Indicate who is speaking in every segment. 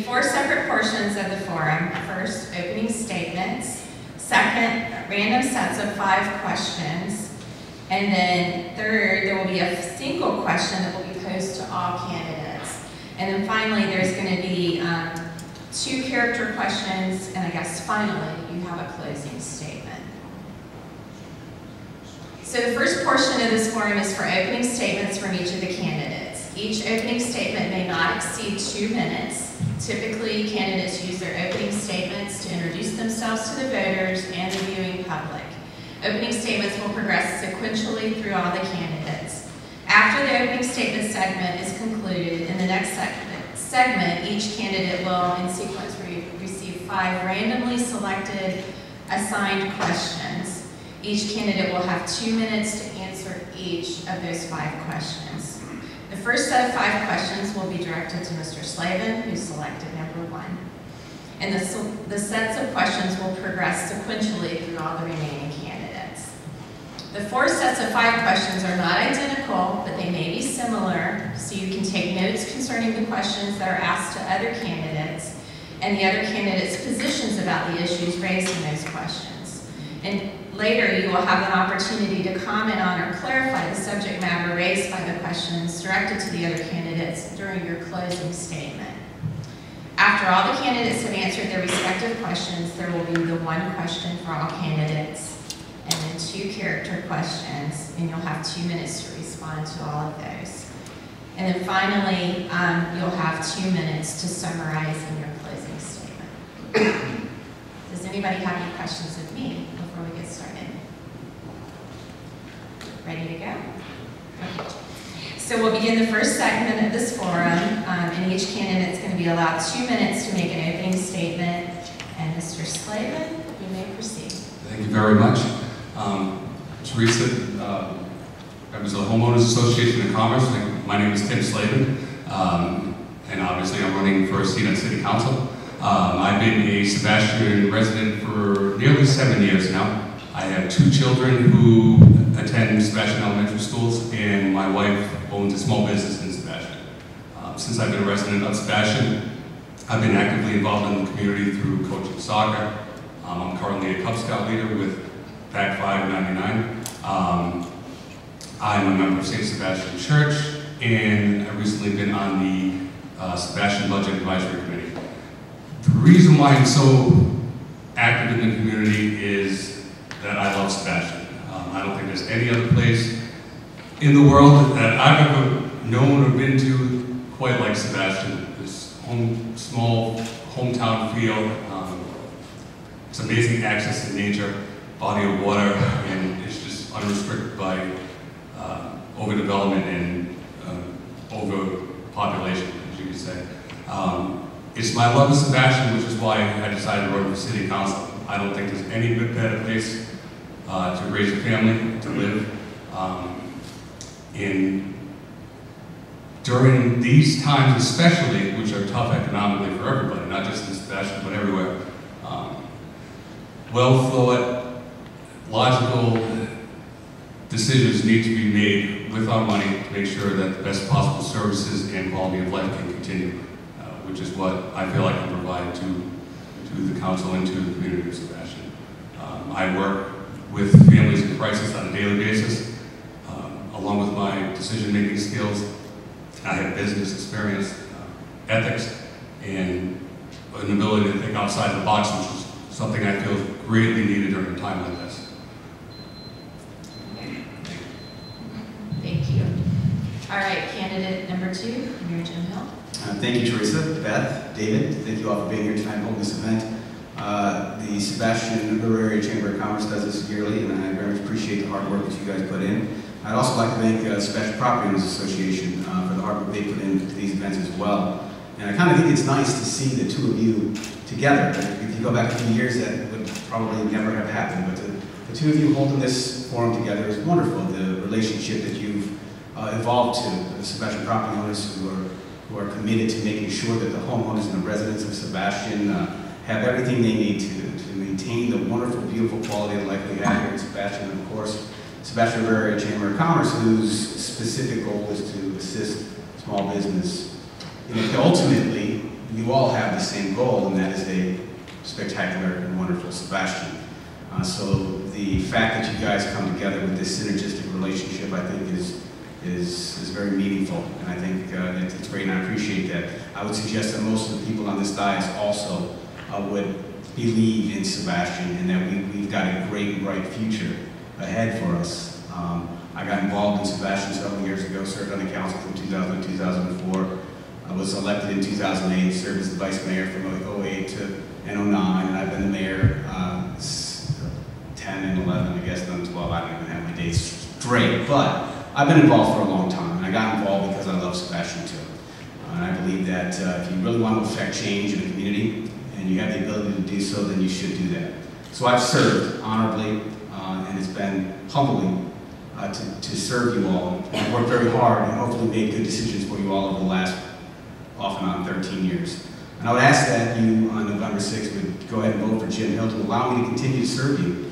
Speaker 1: 4 separate portions of the forum. First, opening statements. Second, random sets of 5 questions. And then third, there will be a single question that will be posed to all candidates. And then finally, there's going to be 2 character questions, and I guess finally, you have a closing statement. So the first portion of this forum is for opening statements from each of the candidates. Each opening statement may not exceed 2 minutes. Typically, candidates use their opening statements to introduce themselves to the voters and the viewing public. Opening statements will progress sequentially through all the candidates. After the opening statement segment is concluded, in the next segment, each candidate will, in sequence, receive 5 randomly selected assigned questions. Each candidate will have 2 minutes to answer each of those 5 questions. The first set of 5 questions will be directed to Mr. Slavin, who selected number 1. And the sets of questions will progress sequentially through all the remaining candidates. The 4 sets of 5 questions are not identical, but they may be similar, so you can take notes concerning the questions that are asked to other candidates and the other candidates' positions about the issues raised in those questions. And later, you will have an opportunity to comment on or clarify the subject matter raised by the questions directed to the other candidates during your closing statement. After all the candidates have answered their respective questions, there will be the 1 question for all candidates, and then 2 character questions, and you'll have 2 minutes to respond to all of those. And then finally, you'll have 2 minutes to summarize in your closing statement. Does anybody have any questions of me before we get started? Ready to go? Okay. So we'll begin the first segment of this forum, and each candidate is going to be allowed 2 minutes to make an opening statement. And Mr. Slavin, you may proceed.
Speaker 2: Thank you very much. Teresa, members of the Homeowners Association of Commerce, my name is Tim Slavin, and obviously I'm running for a seat on City Council. I've been a Sebastian resident for nearly 7 years now. I have 2 children who attend Sebastian Elementary Schools, and my wife owns a small business in Sebastian. Since I've been a resident of Sebastian, I've been actively involved in the community through coaching soccer. I'm currently a Cub Scout leader with PAC 599. I'm a member of St. Sebastian Church, and I've recently been on the Sebastian Budget Advisory Committee. The reason why I'm so active in the community is that I love Sebastian. I don't think there's any other place in the world that I've ever known or been to quite like Sebastian. This small hometown feel. It's amazing access to nature, body of water, and it's just unrestricted by overdevelopment and overpopulation, as you could say. It's my love of Sebastian, which is why I decided to run for City Council. I don't think there's any better place to raise a family, to live. During these times especially, which are tough economically for everybody, not just in Sebastian, but everywhere, well thought, logical decisions need to be made with our money to make sure that the best possible services and quality of life can continue, which is what I feel I can provide to the council and to the community of Sebastian. I work with families in crisis on a daily basis, along with my decision-making skills. I have business experience, ethics, and an ability to think outside the box, which is something I feel is greatly needed during a time like this.
Speaker 1: Thank you. All right, candidate number 2, Mayor Jim Hill.
Speaker 3: Thank you, Teresa, Beth, David. Thank you all for being here tonight and holding this event. The Sebastian Area Chamber of Commerce does this yearly, and I very much appreciate the hard work that you guys put in. I'd also like to thank the Sebastian Property Owners Association for the hard work they put into these events as well. And I kind of think it's nice to see the 2 of you together. If you go back a few years, that would probably never have happened, but the 2 of you holding this forum together is wonderful. The relationship that you've evolved to, the Sebastian property owners who are committed to making sure that the homeowners and the residents of Sebastian have everything they need to maintain the wonderful, beautiful quality of life we have here in Sebastian. And of course, Sebastian Area Chamber of Commerce, whose specific goal is to assist small business. And ultimately, you all have the same goal, and that is a spectacular and wonderful Sebastian. So the fact that you guys come together with this synergistic relationship, I think, is very meaningful, and I think it's great, and I appreciate that. I would suggest that most of the people on this dais also would believe in Sebastian, and that we've got a great, bright future ahead for us. I got involved in Sebastian several years ago, served on the council from 2000 to 2004. I was elected in 2008, served as the vice mayor from 2008 to 2009, and I've been the mayor 10 and 11, I guess, then 12. I don't even have my days straight, but I've been involved for a long time, and I got involved because I love Sebastian too. And I believe that if you really want to affect change in a community, and you have the ability to do so, then you should do that. So I've served honorably, and it's been humbling to serve you all. I've worked very hard and hopefully made good decisions for you all over the last, off and on, 13 years. And I would ask that you, on November 6th, would go ahead and vote for Jim Hill to allow me to continue to serve you,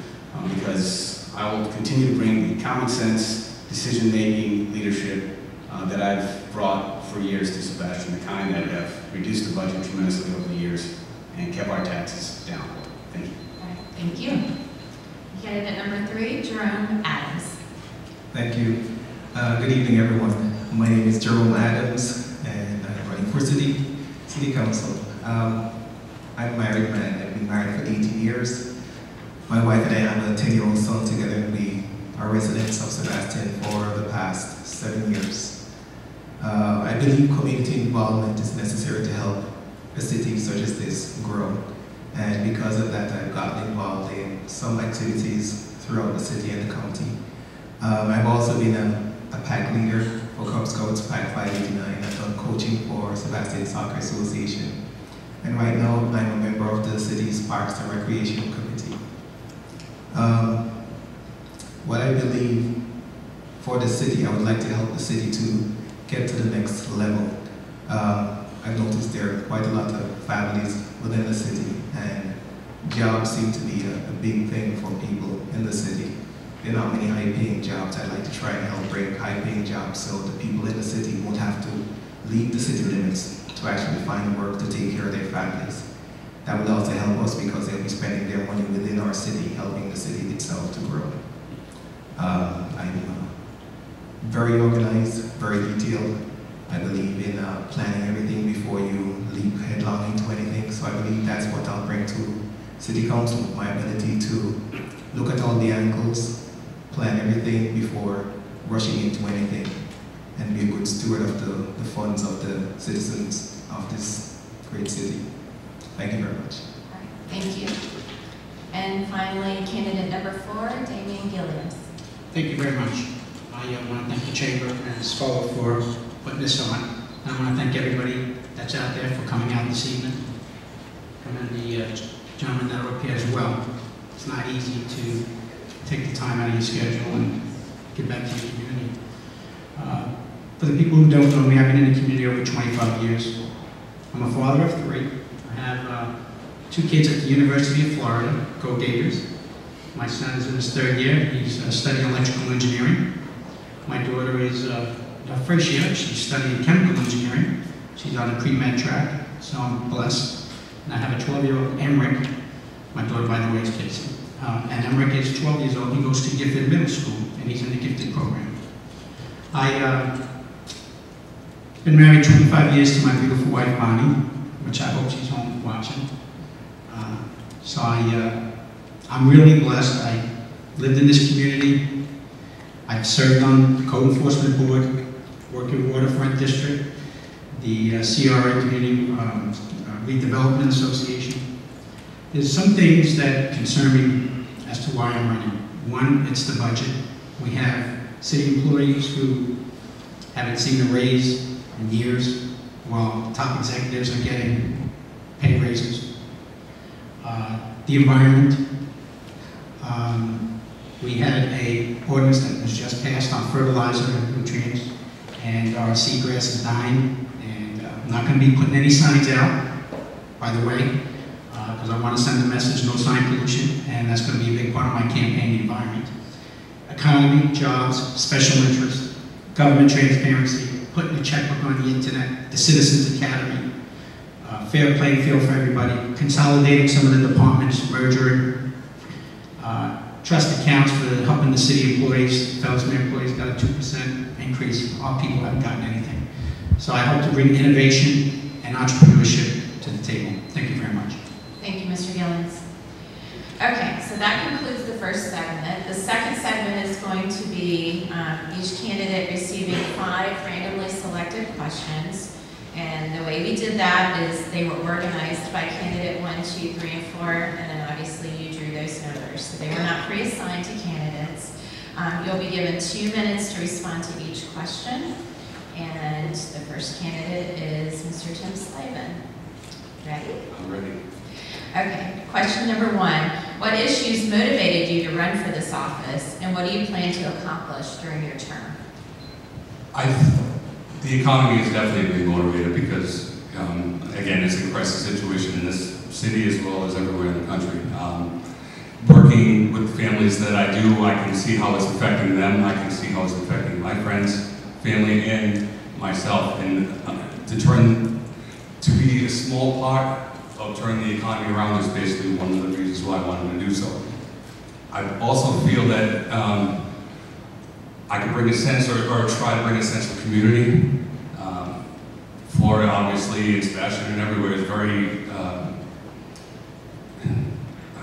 Speaker 3: because I will continue to bring the common sense, decision-making, leadership that I've brought for years to Sebastian, the kind that have reduced the budget tremendously over the years and kept our taxes down. Thank you.
Speaker 1: All right, thank you. Candidate number 3, Jerome Adams.
Speaker 4: Thank you. Good evening, everyone. My name is Jerome Adams, and I'm running for City Council. I'm a married man. I've been married for 18 years. My wife and I have a 10-year-old son together, and we are residents of Sebastian for the past 7 years. I believe community involvement is necessary to help a city such as this grow. And because of that, I've gotten involved in some activities throughout the city and the county. I've also been a PAC leader for Cub Scouts PAC 589. I've done coaching for Sebastian Soccer Association. And right now, I'm a member of the city's Parks and Recreation Committee. What I believe for the city, I would like to help the city to get to the next level. I've noticed there are quite a lot of families within the city, and jobs seem to be a big thing for people in the city. There are not many high-paying jobs. I'd like to try and help bring high-paying jobs so the people in the city won't have to leave the city limits to actually find work to take care of their families. That would also help us because they'll be spending their money within our city, helping the city itself to grow. I'm very organized, very detailed. I believe in planning everything before you leap headlong into anything, so I believe that's what I'll bring to City Council, my ability to look at all the angles, plan everything before rushing into anything, and be a good steward of the funds of the citizens of this great city. Thank you very much.
Speaker 1: All right, thank you. And finally, candidate number 4, Damian Gilliams.
Speaker 5: Thank you very much. I want to thank the Chamber and its fellow for putting this on. And I want to thank everybody that's out there for coming out this evening. And the gentlemen that are up here as well. It's not easy to take the time out of your schedule and get back to your community. For the people who don't know me, I've been in the community over 25 years. I'm a father of 3. I have 2 kids at the University of Florida, go Gators. My son is in his 3rd year. He's studying electrical engineering. My daughter is first year. She's studying chemical engineering. She's on a pre-med track, so I'm blessed. And I have a 12-year-old Emmerich. My daughter, by the way, is Casey. And Emmerich is 12 years old. He goes to Gifted Middle School, and he's in the Gifted program. I've been married 25 years to my beautiful wife, Bonnie, which I hope she's home watching. So I'm really blessed. I lived in this community. I've served on the Code Enforcement Board, working Waterfront District, the CRA Community Redevelopment Association. There's some things that concern me as to why I'm running. One, it's the budget. We have city employees who haven't seen a raise in years, while top executives are getting pay raises. The environment. We had an ordinance that was just passed on fertilizer and nutrients, and our seagrass is dying, and I'm not going to be putting any signs out, by the way, because I want to send a message, no sign pollution, and that's going to be a big part of my campaign, the environment. Economy, jobs, special interest, government transparency, putting a checkbook on the internet, the Citizens Academy, fair playing field for everybody, consolidating some of the departments, merging, trust accounts for helping the city employees. Felsman employees got a 2% increase. Our people haven't gotten anything. So I hope to bring innovation and entrepreneurship to the table. Thank you very much.
Speaker 1: Thank you, Mr. Gillens. Okay, so that concludes the first segment. The second segment is going to be each candidate receiving 5 randomly selected questions. And the way we did that is they were organized by candidate 1, 2, 3, and 4, and then obviously you drew those numbers. So they were not pre-assigned to candidates. You'll be given 2 minutes to respond to each question. And the first candidate is Mr. Tim Slavin. Ready?
Speaker 2: I'm ready.
Speaker 1: Okay, question number 1. What issues motivated you to run for this office, and what do you plan to accomplish during your term?
Speaker 2: The economy is definitely being motivated because, again, it's a crisis situation in this city as well as everywhere in the country. Working with families that I do, I can see how it's affecting them. I can see how it's affecting my friends, family, and myself. And to be a small part of turning the economy around is basically one of the reasons why I wanted to do so. I also feel that I can bring a sense, or try to bring a sense of community. Florida, obviously, and Sebastian and everywhere is very, how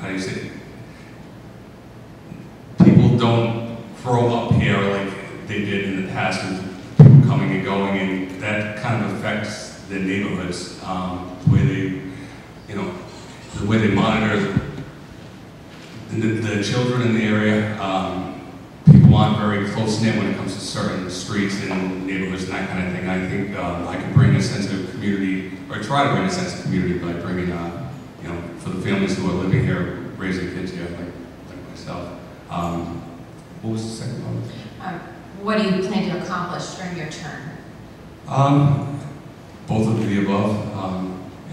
Speaker 2: do you say it? People don't grow up here like they did in the past with people coming and going, and that kind of affects their neighborhoods, the way they monitor the children in the area. People aren't very close-knit when it comes to certain streets and neighborhoods and that kind of thing. I think I can bring a sense of community, or try to bring a sense of community by bringing, for the families who are living here, raising kids here, like myself. What was the second one?
Speaker 1: What do you plan to accomplish during your term?
Speaker 2: Both of the above,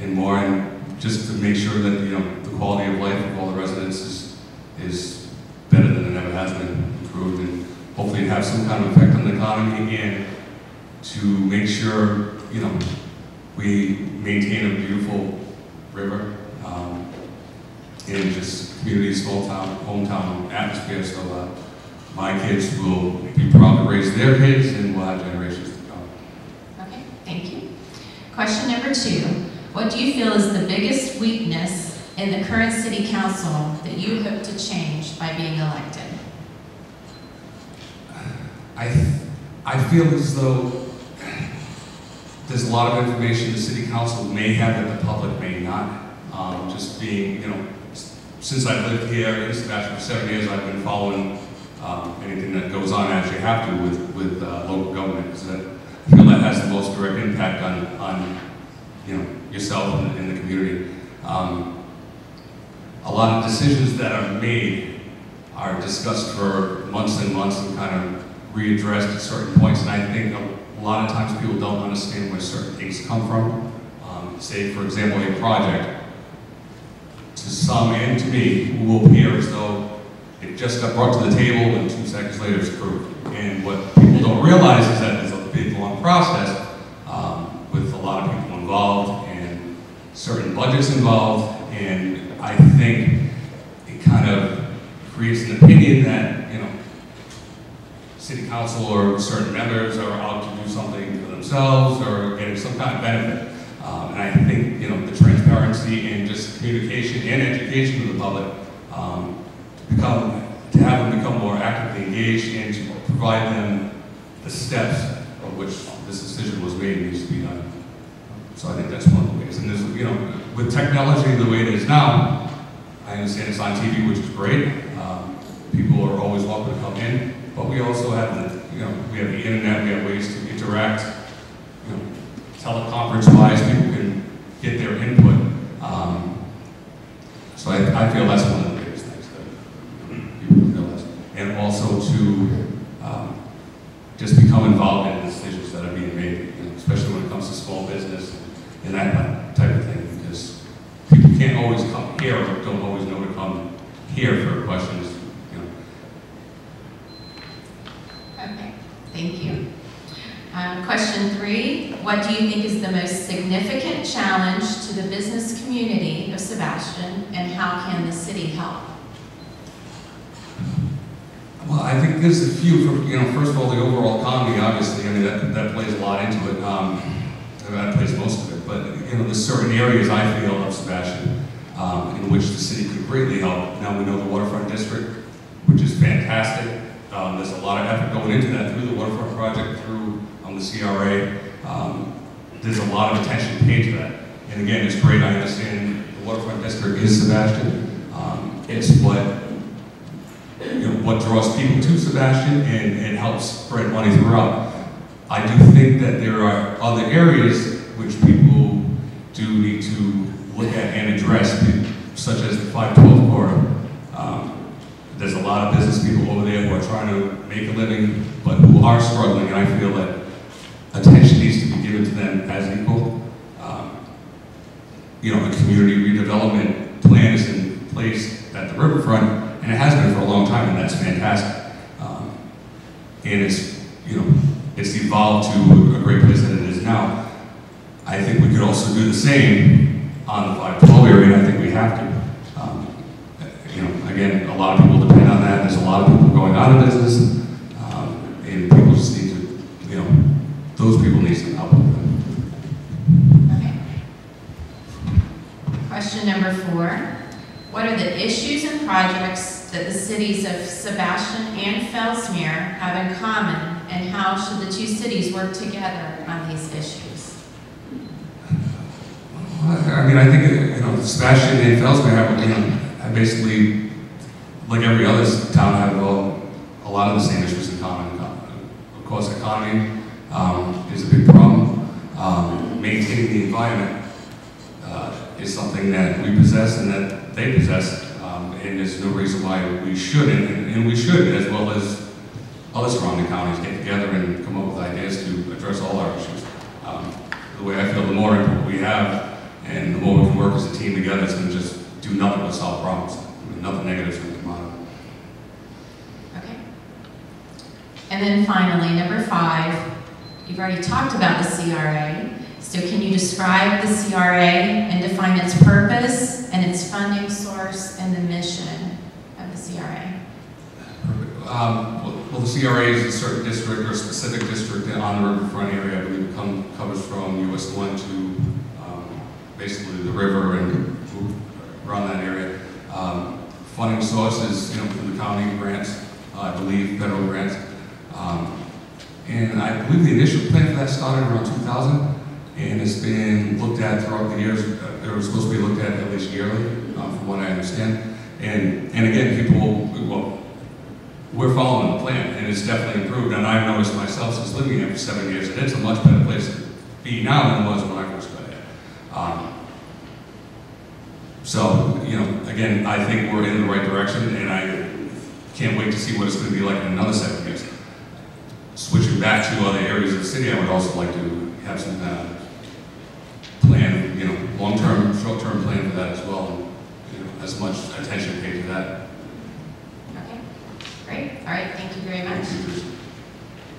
Speaker 2: and more, and just to make sure that, the quality of life of all the residents is better than it ever has been, improved, and hopefully have some kind of effect on the economy, and to make sure, we maintain a beautiful river, and just community, small town, hometown atmosphere, so my kids will be proud to raise their kids, and we'll have generations to come.
Speaker 1: Okay, thank you. Question number 2. What do you feel is the biggest weakness in the current city council that you hope to change by being elected?
Speaker 2: I feel as though there's a lot of information the city council may have that the public may not. Just being, since I've lived here in Sebastian for 7 years, I've been following anything that goes on as you have to with local government, because I feel that has the most direct impact on yourself and the community. A lot of decisions that are made are discussed for months and months and kind of readdressed at certain points, and I think a lot of times people don't understand where certain things come from. Say, for example, a project, to some and to me, will appear as though it just got brought to the table and 2 seconds later it's approved. And what people don't realize is that there's a big, long process with a lot of people involved and certain budgets involved, and I think it kind of creates an opinion that, city council or certain members are out to do something for themselves or getting some kind of benefit. And I think, the transparency and just communication and education to the public, to have them become more actively engaged and to provide them the steps of which this decision was made needs to be done. So I think that's one of the ways. And there's, with technology the way it is now, I understand it's on TV, which is great. People are always welcome to come in, but we also have we have the internet, we have ways to interact, teleconference-wise, people can get their input. So I feel that's one of the biggest things that people realize. And also to just become involved in the decisions that are being made, especially when it comes to small business and that type of thing, because people can't always come here or don't always know to come here for questions.
Speaker 1: Okay, thank you. Question 3, what do you think is the most significant challenge to the business community of Sebastian, and how can the city help?
Speaker 2: Well, I think there's a few. First of all, the overall economy, obviously, I mean, that plays a lot into it. That plays most of it. But, there's certain areas, I feel, of Sebastian in which the city could greatly help. Now we know the waterfront district, which is fantastic. There's a lot of effort going into that through the waterfront project, through the CRA. There's a lot of attention paid to that. And again, it's great. I understand the waterfront district is Sebastian. It's what draws people to Sebastian and helps spread money throughout. I do think that there are other areas which people do need to look at and address, such as the 512 corridor. There's a lot of business people over there who are trying to make a living, but who are struggling, and I feel that attention needs to be given to them as equal. A community redevelopment plan is in place at the riverfront, and it has been for a long time, and that's fantastic. And it's evolved to a great place that it is now. I think we could also do the same on the 512 area, and I think we have to. Again, a lot of people depend on that. There's a lot of people going out of business, and people just need to, those people need some help with that.
Speaker 1: Okay. Question number 4. What are the issues and projects that the cities of Sebastian and Fellsmere have in common, and how should the two cities work together on these issues?
Speaker 2: I mean, I think, Sebastian and Fellsmere have basically, like every other town, have a lot of the same issues in common. Of course, economy is a big problem. Maintaining the environment is something that we possess and that they possess, and there's no reason why we shouldn't, and we should, as well as other surrounding counties, get together and come up with ideas to address all our issues. The way I feel, the more input we have, and the more we can work as a team together, it's going to just do nothing but solve problems. Nothing negative is going to come out of it.
Speaker 1: Okay. And then finally, number 5, you've already talked about the CRA. So can you describe the CRA and define its purpose and its funding source and the mission of the CRA?
Speaker 2: Well, the CRA is a certain district or a specific district on the riverfront area. I believe it covers from US 1 to basically the river and around that area. Funding sources, from the county grants, I believe federal grants. And I believe the initial plan for that started around 2000, and it's been looked at throughout the years. It was supposed to be looked at least yearly, from what I understand. And again, we're following the plan, and it's definitely improved. And I've noticed myself since living here for 7 years that it's a much better place to be now than it was when I first got here. So, again, I think we're in the right direction, and I can't wait to see what it's going to be like in another 7 years. Switching back to other areas of the city, I would also like to have some plan, long-term, short-term plan for that as well, and as much attention paid to that.
Speaker 1: Okay, great. All right, thank you very much.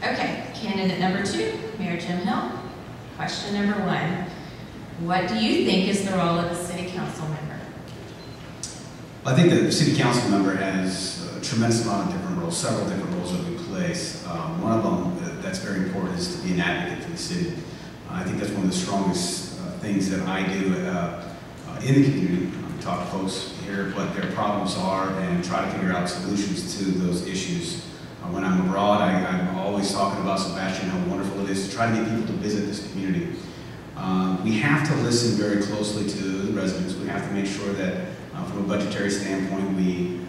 Speaker 1: Okay, candidate number 2, Mayor Jim Hill. Question number 1. What do you think is the role of the city council member?
Speaker 3: I think the city council member has a tremendous amount of different roles, several different roles that we place. One of them that's very important is to be an advocate for the city. I think that's one of the strongest things that I do in the community. I talk to folks here what their problems are and try to figure out solutions to those issues. When I'm abroad, I'm always talking about Sebastian, how wonderful it is to try to get people to visit this community. We have to listen very closely to the residents. We have to make sure that from a budgetary standpoint, we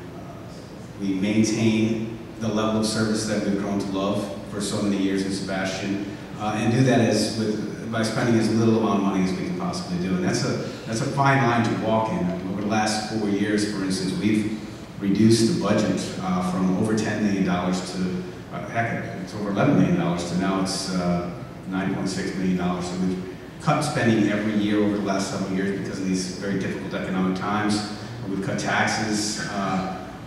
Speaker 3: maintain the level of service that we've grown to love for so many years in Sebastian, and do that by spending as little amount of money as we can possibly do. And that's a fine line to walk in. Over the last 4 years, for instance, we've reduced the budget from over $10 million to, heck, it's over $11 million to now it's $9.6 million. So we've cut spending every year over the last several years because of these very difficult economic times. We've cut taxes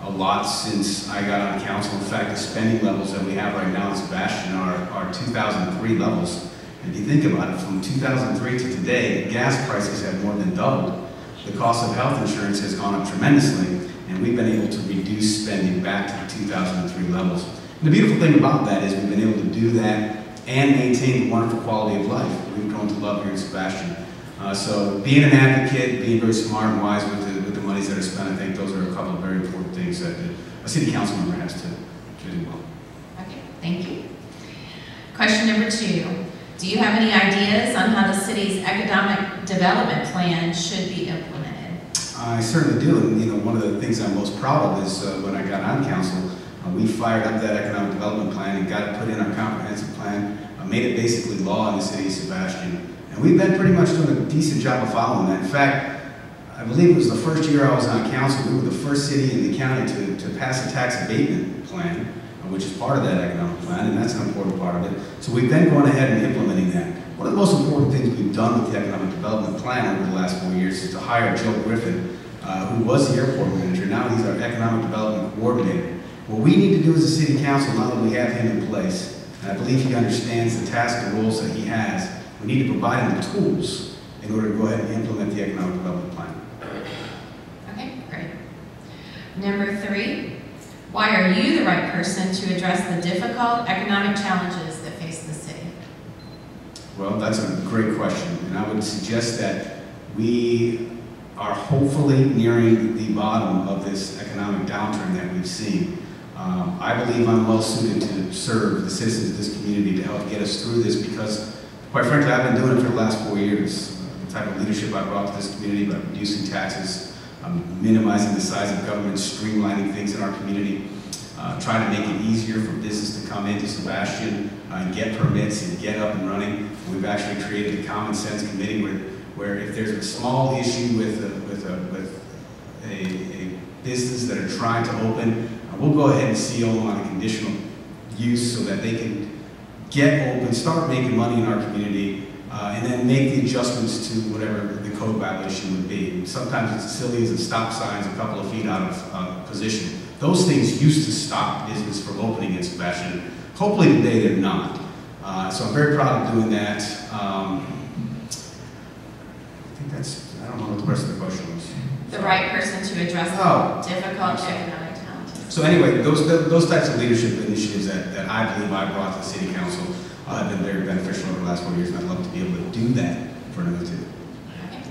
Speaker 3: a lot since I got on council. In fact, the spending levels that we have right now in Sebastian are 2003 levels. If you think about it, from 2003 to today, gas prices have more than doubled. The cost of health insurance has gone up tremendously, and we've been able to reduce spending back to the 2003 levels. And the beautiful thing about that is we've been able to do that and maintain the wonderful quality of life we've grown to love here in Sebastian. So being an advocate, being very smart and wise with the monies that are spent, I think those are a couple of very important things that a city council member has to do well.
Speaker 1: Okay, thank you. Question number 2. Do you have any ideas on how the city's economic development plan should be implemented?
Speaker 3: I certainly do, and one of the things I'm most proud of is when I got on council, we fired up that economic development plan and got it put in our comprehensive plan, made it basically law in the city of Sebastian. And we've been pretty much doing a decent job of following that. In fact, I believe it was the first year I was on council, we were the first city in the county to pass a tax abatement plan, which is part of that economic plan, and that's an important part of it. So we've been going ahead and implementing that. One of the most important things we've done with the economic development plan over the last 4 years is to hire Joe Griffin, who was the airport manager. Now he's our economic development coordinator. What we need to do as a city council, now that we have him in place, and I believe he understands the tasks and roles that he has, we need to provide him the tools in order to go ahead and implement the economic development plan.
Speaker 1: Okay, great. Number 3, why are you the right person to address the difficult economic challenges that face the city?
Speaker 3: Well, that's a great question, and I would suggest that we are hopefully nearing the bottom of this economic downturn that we've seen. I believe I'm well suited to serve the citizens of this community to help get us through this because, quite frankly, I've been doing it for the last 4 years. The type of leadership I brought to this community by reducing taxes, minimizing the size of government, streamlining things in our community, trying to make it easier for business to come into Sebastian and get permits and get up and running. We've actually created a common sense committee where if there's a small issue with a business that are trying to open, we'll go ahead and seal them on a conditional use so that they can get open, start making money in our community, and then make the adjustments to whatever the code violation would be. Sometimes it's as silly as a stop signs a couple of feet out of position. Those things used to stop business from opening in Sebastian. Hopefully today they're not. So I'm very proud of doing that. I think that's, I don't know what the rest of the question was.
Speaker 1: The right person to address the difficult economic challenges.
Speaker 3: So anyway, those types of leadership initiatives that I believe I brought to the city council have been very beneficial over the last 4 years, and I'd love to be able to do that for another 2.
Speaker 1: Okay.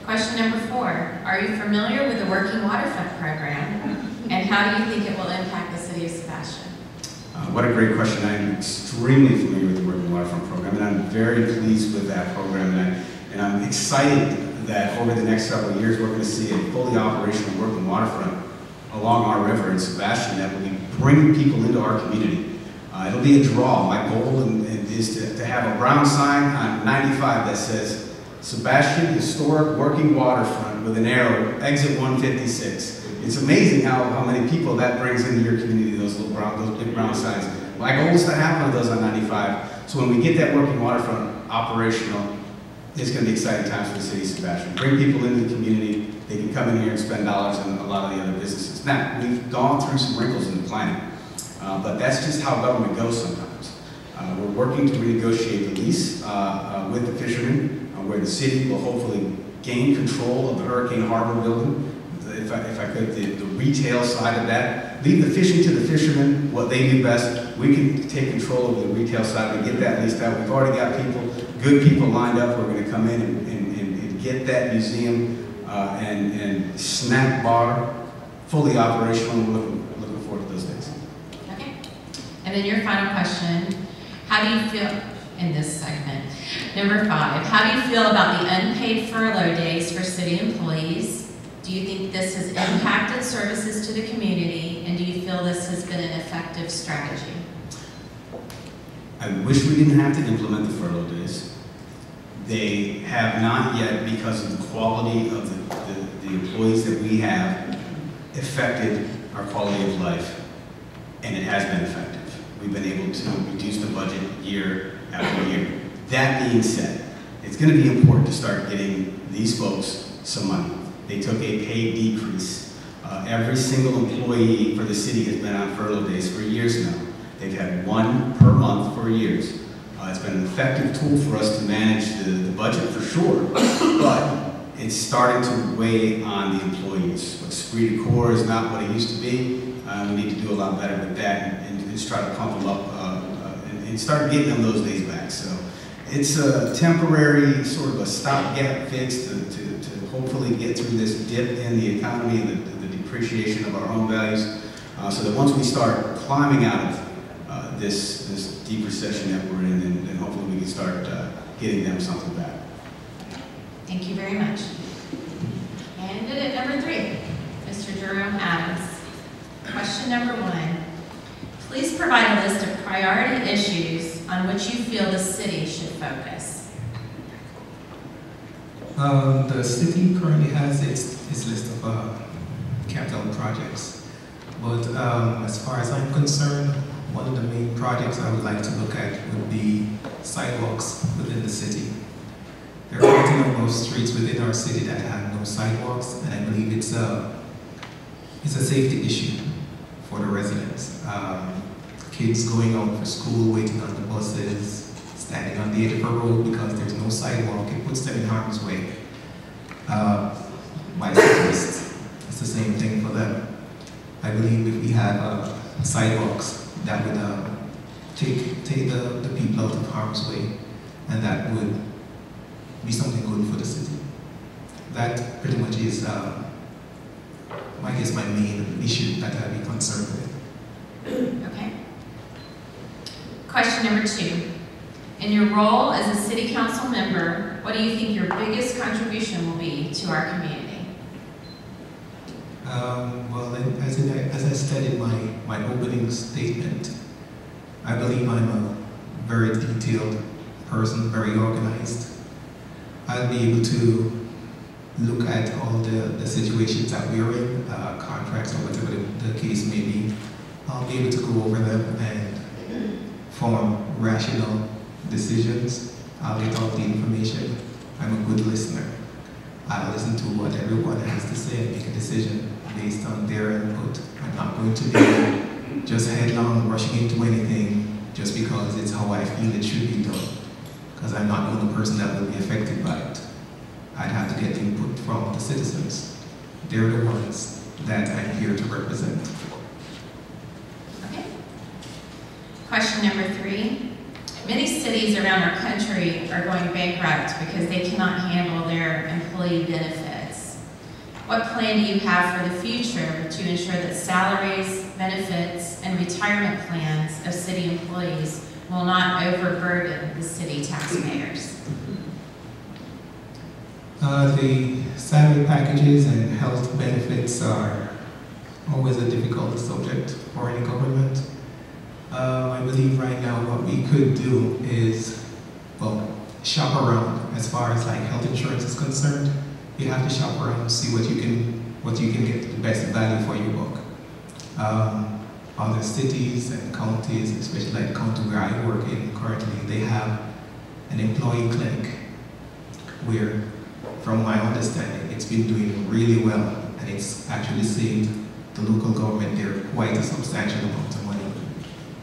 Speaker 1: Question number 4. Are you familiar with the Working Waterfront program, and how do you think it will impact the city of Sebastian?
Speaker 3: What a great question. I'm extremely familiar with the Working Waterfront program, and I'm very pleased with that program, and I'm excited that over the next several years we're going to see a fully operational working waterfront along our river in Sebastian that will be bringing people into our community. It'll be a draw. My goal is to have a brown sign on 95 that says Sebastian Historic Working Waterfront with an arrow, exit 156. It's amazing how many people that brings into your community, those big brown signs. My goal is to have one of those on 95. So when we get that working waterfront operational, it's going to be exciting times for the city of Sebastian. Bring people into the community. They can come in here and spend dollars on a lot of the other businesses. Now, we've gone through some wrinkles in the planning, but that's just how government goes sometimes. We're working to renegotiate the lease with the fishermen, where the city will hopefully gain control of the Hurricane Harbor building. If I could, the retail side of that. Leave the fishing to the fishermen, what they do best. We can take control of the retail side and get that leased out. We've already got good people lined up who are going to come in and get that museum and snack bar fully operational. We're looking forward to those days.
Speaker 1: Okay. And then your final question, how do you feel in this segment? Number 5, how do you feel about the unpaid furlough days for city employees? Do you think this has impacted services to the community, and do you feel this has been an effective strategy?
Speaker 3: I wish we didn't have to implement the furlough days. They have not yet, because of the quality of the employees that we have, affected our quality of life, and it has been effective. We've been able to reduce the budget year after year. That being said, it's going to be important to start getting these folks some money. They took a pay decrease. Every single employee for the city has been on furlough days for years now. They've had one per month for years. It's been an effective tool for us to manage the budget for sure, but it's starting to weigh on the employees. Esprit de corps is not what it used to be. We need to do a lot better with that and just try to pump them up and start getting them those days back. So it's a temporary sort of a stopgap fix to hopefully get through this dip in the economy, the depreciation of our home values, so that once we start climbing out of this deep recession that we're in, then hopefully we can start getting them something back.
Speaker 1: Thank you very much. Candidate number 3, Mr. Jerome Adams. Question number 1. Please provide a list of priority issues on which you feel the city should focus.
Speaker 4: The city currently has its list of capital projects, but as far as I'm concerned, one of the main projects I would like to look at would be sidewalks within the city. There are quite a number of streets within our city that have no sidewalks, and I believe it's a safety issue for the residents. Kids going out for school, waiting on the buses, standing on the edge of a road because there's no sidewalk, it puts them in harm's way. Bicyclists, it's the same thing for them. I believe if we have sidewalks, that would take the people out of harm's way, and that would be something good for the city. That pretty much is, I guess, my main issue that I'd be concerned with.
Speaker 1: Okay. Question number 2. In your role as a city council member, what do you think your biggest contribution will be to our community?
Speaker 4: Well, as I said in my opening statement, I believe I'm a very detailed person, very organized. I'll be able to look at all the situations that we're in, contracts or whatever the case may be. I'll be able to go over them and form rational decisions. I'll get all the information. I'm a good listener. I'll listen to what everyone has to say and make a decision based on their input. I'm not going to be just headlong rushing into anything just because it's how I feel it should be done, because I'm not the only person that will be affected by it. I'd have to get input from the citizens. They're the ones that I'm here to represent.
Speaker 1: Okay. Question number 3. Many cities around our country are going bankrupt because they cannot handle their employee benefits. What plan do you have for the future to ensure that salaries, benefits, and retirement plans of city employees will not overburden the city taxpayers?
Speaker 4: The salary packages and health benefits are always a difficult subject for any government. I believe right now what we could do is, well, shop around as far as like health insurance is concerned. You have to shop around and see what you can get the best value for your buck. Other cities and counties, especially like the county where I work in currently, they have an employee clinic where, from my understanding, it's been doing really well, and it's actually saved the local government there quite a substantial amount of money.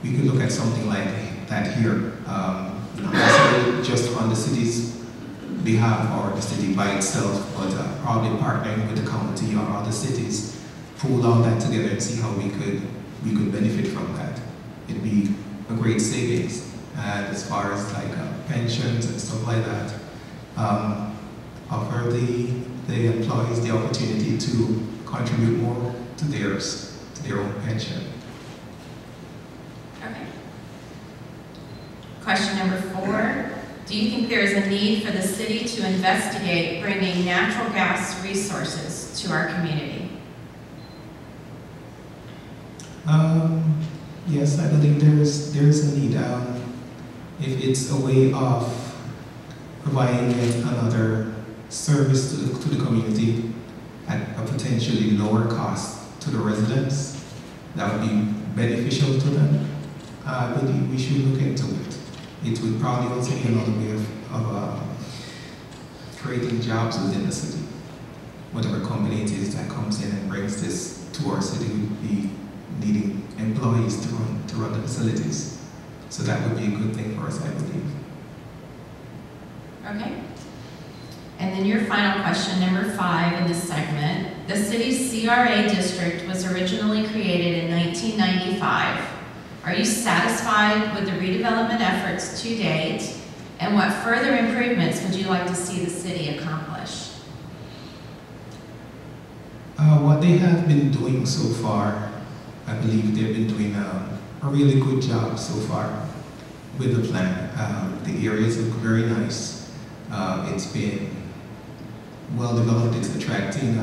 Speaker 4: We could look at something like that here, not necessarily just on the city's behalf or the city by itself, but probably partnering with the county or other cities, pool all that together and see how we could benefit from that. It'd be a great savings, and as far as like pensions and stuff like that. Offer the employees the opportunity to contribute more to their own pension.
Speaker 1: Okay. Question number 4. Do you think there is a need for the city to investigate bringing natural gas resources to our community?
Speaker 4: Yes, I believe there is a need. If it's a way of providing yet another service to the community at a potentially lower cost to the residents, that would be beneficial to them, I believe we should look into it. It would probably also be another way of creating jobs within the city. Whatever company it is that comes in and brings this to our city would be needing employees to run the facilities. So that would be a good thing for us, I believe.
Speaker 1: Okay. And then your final question, number 5 in this segment. The city's CRA district was originally created in 1995. Are you satisfied with the redevelopment efforts to date? And what further improvements would you like to see the city accomplish?
Speaker 4: What they have been doing so far, I believe they've been doing a really good job so far with the plan. The areas look very nice. It's been well developed. It's attracting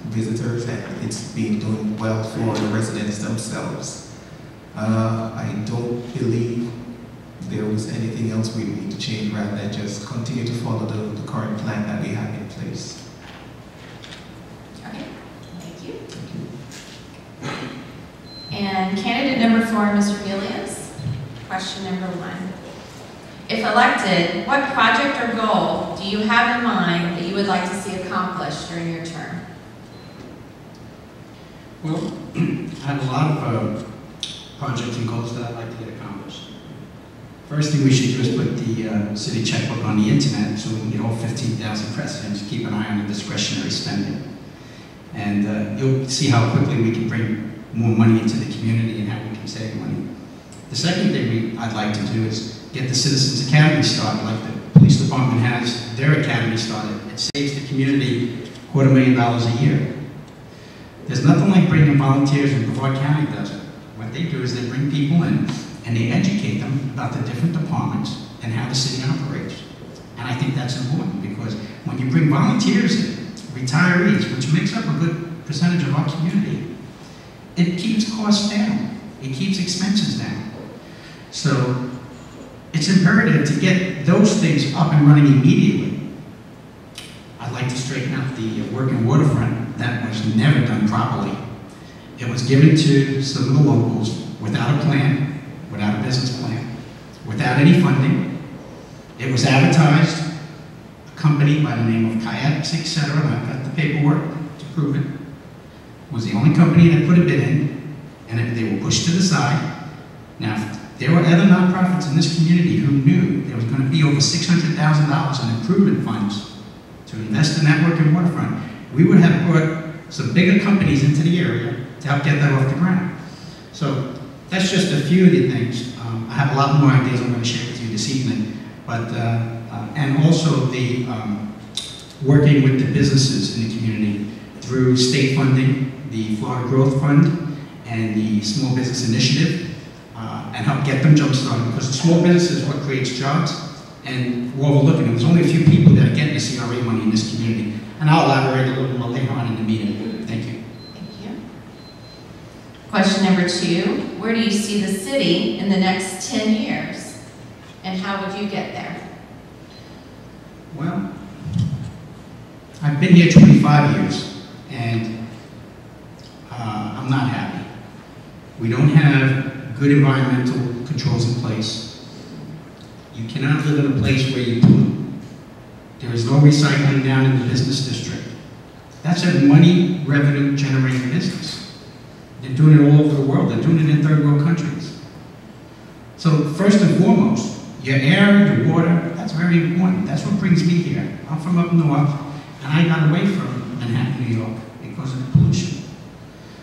Speaker 4: visitors, and it's been doing well for the residents themselves. I don't believe there was anything else we need to change rather than just continue to follow the current plan that we have in place.
Speaker 1: Okay, thank you. And candidate number 4, Mr. Williams. Question number 1. If elected, what project or goal do you have in mind that you would like to see accomplished during your term?
Speaker 5: Well, I have a lot of projects and goals that I'd like to get accomplished. First thing we should do is put the city checkbook on the internet so we can get all 15,000 residents, keep an eye on the discretionary spending. And you'll see how quickly we can bring more money into the community and how we can save money. The second thing I'd like to do is get the Citizens Academy started, like the police department has their academy started. It saves the community $250,000 a year. There's nothing like bringing volunteers, and Brevard County does it. What they do is they bring people in and they educate them about the different departments and how the city operates. And I think that's important because when you bring volunteers in, retirees, which makes up a good percentage of our community, it keeps costs down. It keeps expenses down. So it's imperative to get those things up and running immediately. I'd like to straighten out the working waterfront. That was never done properly. It was given to some of the locals without a plan, without a business plan, without any funding. It was advertised, a company by the name of Kayaks, etc., and I've got the paperwork to prove it, was the only company that put a bid in, and they were pushed to the side. Now, there were other nonprofits in this community who knew there was going to be over $600,000 in improvement funds to invest in that working waterfront. We would have brought some bigger companies into the area to help get that off the ground. So that's just a few of the things. I have a lot more ideas I'm going to share with you this evening, but and also the working with the businesses in the community through state funding, the Florida Growth Fund, and the Small Business Initiative, and help get them jump-started, because the small business is what creates jobs, and we're overlooking it. There's only a few people that are getting the CRA money in this community, and I'll elaborate a little more later on in the meeting. Thank you.
Speaker 1: Thank you. Question number 2, where do you see the city in the next 10 years, and how would you get there?
Speaker 5: Well, I've been here 25 years, and I'm not happy. We don't have good environmental controls in place. You cannot live in a place where you pollute. There is no recycling down in the business district. That's a money revenue generating business. They're doing it all over the world. They're doing it in third world countries. So first and foremost, your air, your water, that's very important. That's what brings me here. I'm from up north, and I got away from Manhattan, New York, because of the pollution.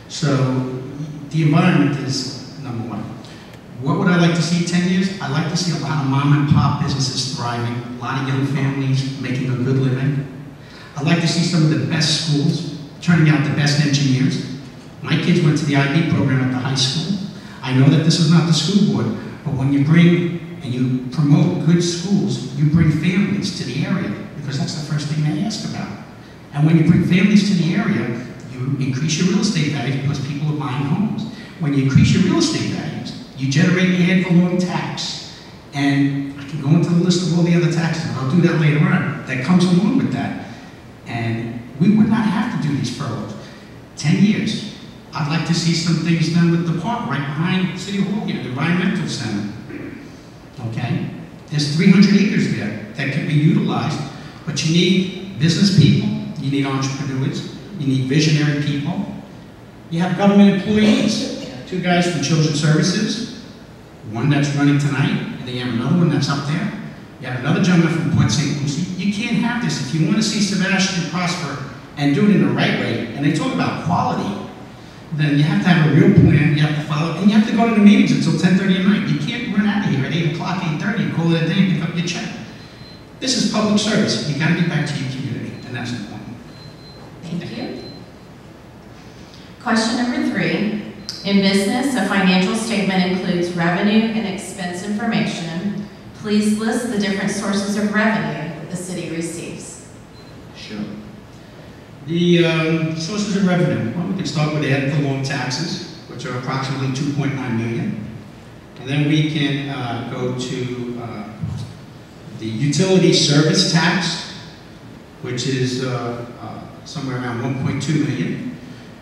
Speaker 5: So the environment is number one. What would I like to see in 10 years? I'd like to see a lot of mom and pop businesses thriving, a lot of young families making a good living. I'd like to see some of the best schools turning out the best engineers. My kids went to the IB program at the high school. I know that this is not the school board, but when you bring and you promote good schools, you bring families to the area, because that's the first thing they ask about. And when you bring families to the area, you increase your real estate values because people are buying homes. When you increase your real estate values, you generate ad valorem tax. And I can go into the list of all the other taxes, but I'll do that later on, that comes along with that. And we would not have to do these furloughs. 10 years. I'd like to see some things done with the park right behind City Hall here, the Environmental Center. Okay? There's 300 acres there that can be utilized, but you need business people, you need entrepreneurs, you need visionary people. You have government employees. 2 guys from Children's Services, one that's running tonight, and they have another one that's up there. You have another gentleman from Port St. Lucie. You can't have this. If you want to see Sebastian prosper and do it in the right way, and they talk about quality, then you have to have a real plan, you have to follow, and you have to go to the meetings until 10:30 at night. You can't run out of here at 8 o'clock, 8:30, and call it a day and pick up your check. This is public service. You got to get back to your community, and that's important.
Speaker 1: Thank you. Question number 3. In business, a financial statement includes revenue and expense information. Please list the different sources of revenue that the city receives.
Speaker 5: Sure. The sources of revenue, well, we can start with ad valorem taxes, which are approximately $2.9 million. And then we can go to the utility service tax, which is somewhere around $1.2 million.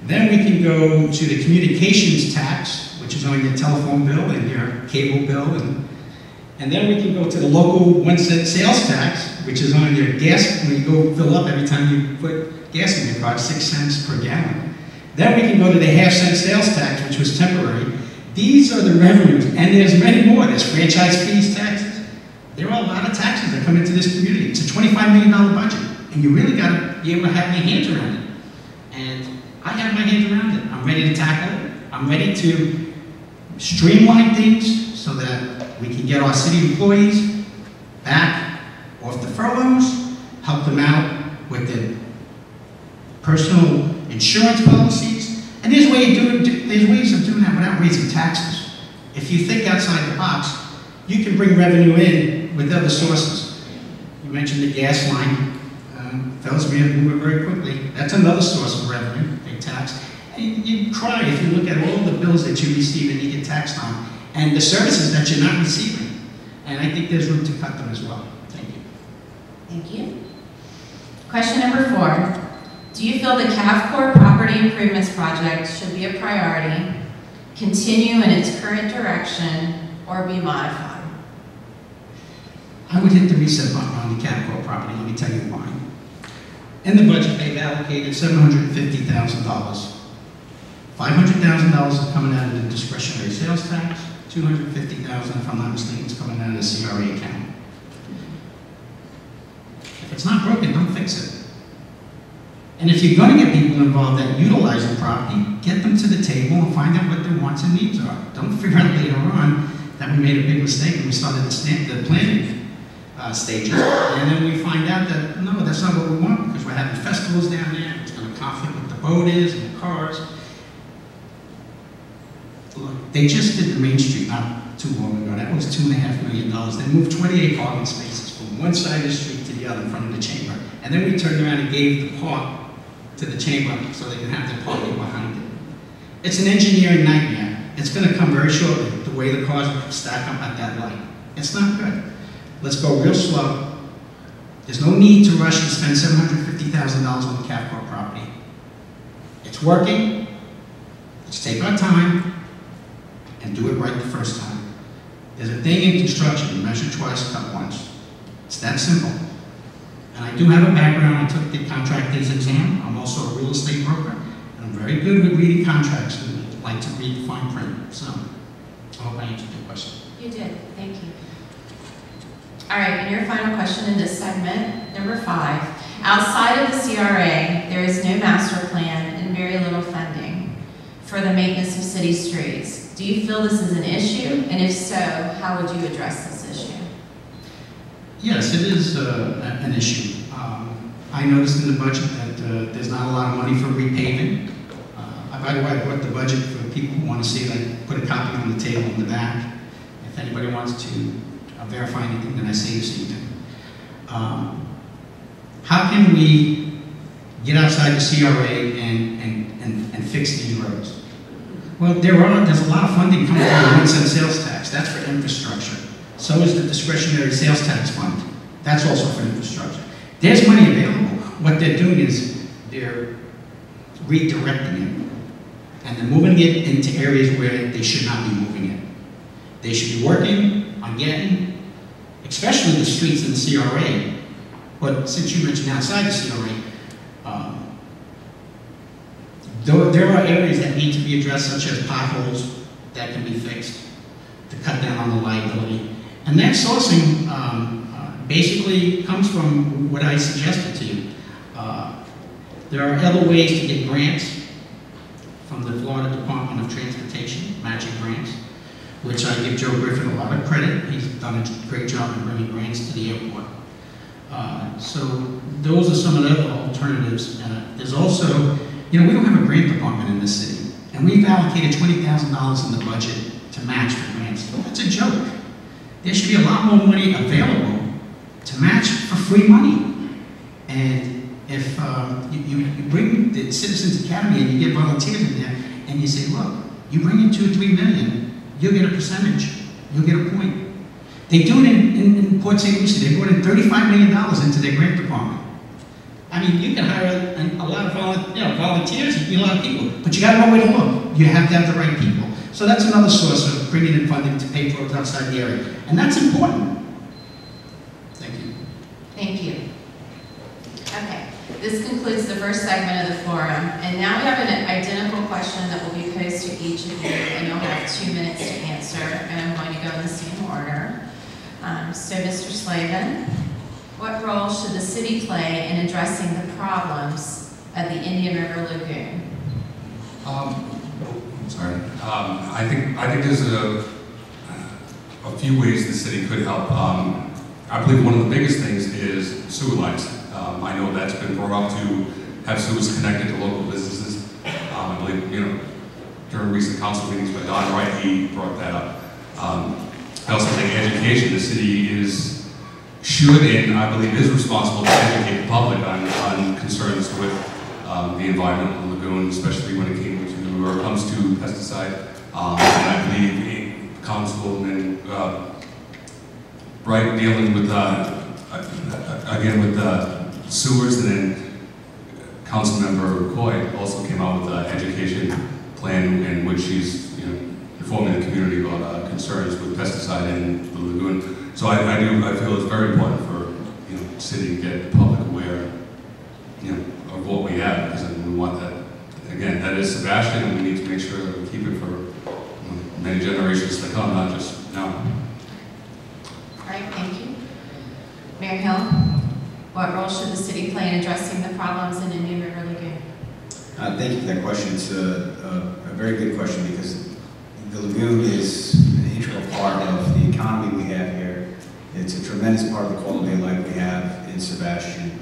Speaker 5: Then we can go to the communications tax, which is on your telephone bill and your cable bill. And then we can go to the local 1-cent sales tax, which is on your gas, when you go fill up every time you put gas in your car, 6 cents per gallon. Then we can go to the half-cent sales tax, which was temporary. These are the revenues, and there's many more. There's franchise fees, taxes. There are a lot of taxes that come into this community. It's a $25 million budget, and you really got to be able to have your hands around it. And I have my hands around it. I'm ready to tackle it. I'm ready to streamline things so that we can get our city employees back off the furloughs, help them out with their personal insurance policies. And there's ways of doing that without raising taxes. If you think outside the box, you can bring revenue in with other sources. You mentioned the gas line. Fellas, we have to move it very quickly. That's another source of revenue, big tax. And you cry if you look at all the bills that you receive and you get taxed on, and the services that you're not receiving. And I think there's room to cut them as well. Thank you.
Speaker 1: Thank you. Question number 4. Do you feel the CAFCOR Property Improvements Project should be a priority, continue in its current direction, or be modified?
Speaker 5: I would hit the reset button on the CAFCOR property. Let me tell you why. In the budget, they've allocated $750,000. $500,000 is coming out of the discretionary sales tax. $250,000, if I'm not mistaken, is coming out of the CRA account. If it's not broken, don't fix it. And if you're going to get people involved that utilize the property, get them to the table and find out what their wants and needs are. Don't figure out later on that we made a big mistake when we started the planning stages, and then we find out that, no, that's not what we want, because we're having festivals down there, it's going to conflict with the boaters and the cars. Look, they just did the Main Street not too long ago. That was $2.5 million. They moved 28 parking spaces from one side of the street to the other in front of the chamber. And then we turned around and gave the park to the chamber so they can have their parking behind it. It's an engineering nightmare. It's going to come very shortly, the way the cars stack up at that light. It's not good. Let's go real slow. There's no need to rush and spend $750,000 on the CAFCOR property. It's working. Let's take our time and do it right the first time. There's a thing in construction, you measure twice, cut once. It's that simple. And I do have a background. I took the contractor's exam. I'm also a real estate broker. And I'm very good with reading contracts and like to read fine print. So I hope I answered your question.
Speaker 1: You did. Thank you. All right, and your final question in this segment, number 5. Outside of the CRA, there is no master plan and very little funding for the maintenance of city streets. Do you feel this is an issue? And if so, how would you address this issue?
Speaker 5: Yes, it is an issue. I noticed in the budget that there's not a lot of money for repaving. By the way, I brought the budget for people who want to see it. I put a copy on the table in the back. If anybody wants to verify anything that I say this evening. How can we get outside the CRA and fix these roads? Well, there's a lot of funding coming from the 1-cent sales tax. That's for infrastructure. So is the discretionary sales tax fund. That's also for infrastructure. There's money available. What they're doing is they're redirecting it. And they're moving it into areas where they should not be moving it. They should be working on getting, especially the streets in the CRA, but since you mentioned outside the CRA, there are areas that need to be addressed, such as potholes that can be fixed to cut down on the liability. And that sourcing basically comes from what I suggested to you. There are other ways to get grants from the Florida Department of Transportation, matching grants, which I give Joe Griffin a lot of credit. He's done a great job in bringing grants to the airport. So those are some of the other alternatives. There's also, we don't have a grant department in this city, and we've allocated $20,000 in the budget to match for grants. That's a joke. There should be a lot more money available to match for free money. And if you bring the Citizens Academy and you get volunteers in there, and you say, look, you bring in 2 or 3 million, you'll get a percentage, you'll get a point. They do it in Port St. Lucie. They brought in $35 million into their grant department. I mean, you can hire a lot of volunteers, you can get a lot of people, but you got to know where to look. You have to have the right people. So that's another source of bringing in funding to pay for it outside the area. And that's important. Thank you.
Speaker 1: Thank you. Okay, this concludes the first segment of the forum. And now we have an identical question that will be posed to each of you, and you'll have 2 minutes to answer. And I'm going to go in the same order. So, Mr. Slavin, what role should the city play in addressing the problems of the Indian River Lagoon?
Speaker 2: I think there's a few ways the city could help. I believe one of the biggest things is sewer lines. I know that's been brought up to have sewers connected to local businesses. I believe, during recent council meetings by Don Wright, he brought that up. I also think education, the city should and I believe is responsible to educate the public on concerns with the environment of the lagoon, especially when it comes to pesticide. And I believe Councilman Wright dealing with again with sewers, and then Councilmember Coy also came out with an education plan in which she's informing the community about concerns with pesticide in the lagoon. So I feel it's very important for the city to get the public aware of what we have, because we want that. Again, that is Sebastian, and we need to make sure that we keep it for many generations to come, not just now.
Speaker 1: All right, thank you. Mayor Hill, what role should the city play in addressing the problems in Indian River Lagoon?
Speaker 3: Thank you for that question. It's a very good question, because the lagoon is an integral part of the economy we have here. It's a tremendous part of the quality of life we have in Sebastian.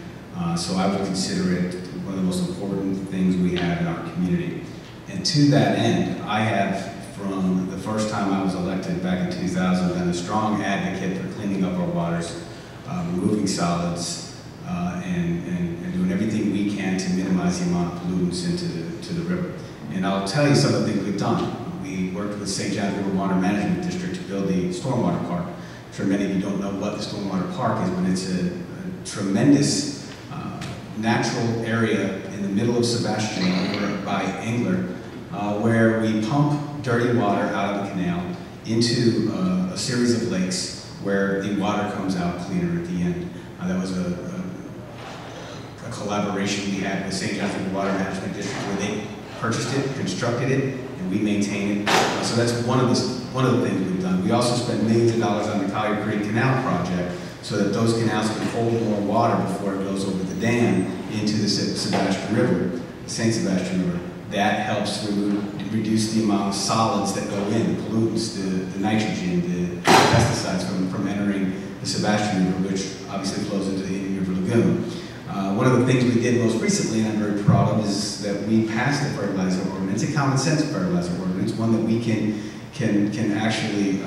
Speaker 3: So I would consider it one of the most important things we have in our community. And to that end, I have, from the first time I was elected back in 2000, been a strong advocate for cleaning up our waters, removing solids, and doing everything we can to minimize the amount of pollutants into the river. And I'll tell you some of the things we've done. We worked with St. John's River Water Management District to build the stormwater park. I'm sure many of you don't know what the stormwater park is, but it's a tremendous natural area in the middle of Sebastian over by Engler, where we pump dirty water out of the canal into a series of lakes where the water comes out cleaner at the end. That was a collaboration we had with St. John's River Water Management District, where they purchased it, constructed it, and we maintain it. So that's one of the things we've done. We also spent millions of dollars on the Collier Creek Canal project, so that those canals can hold more water before it goes over the dam into the Sebastian River, the St. Sebastian River. That helps reduce the amount of solids that go in, the pollutants, the nitrogen, the pesticides from entering the Sebastian River, which obviously flows into the Indian River Lagoon. One of the things we did most recently, and I'm very proud of, is that we passed a fertilizer ordinance, a common sense fertilizer ordinance, one that we can actually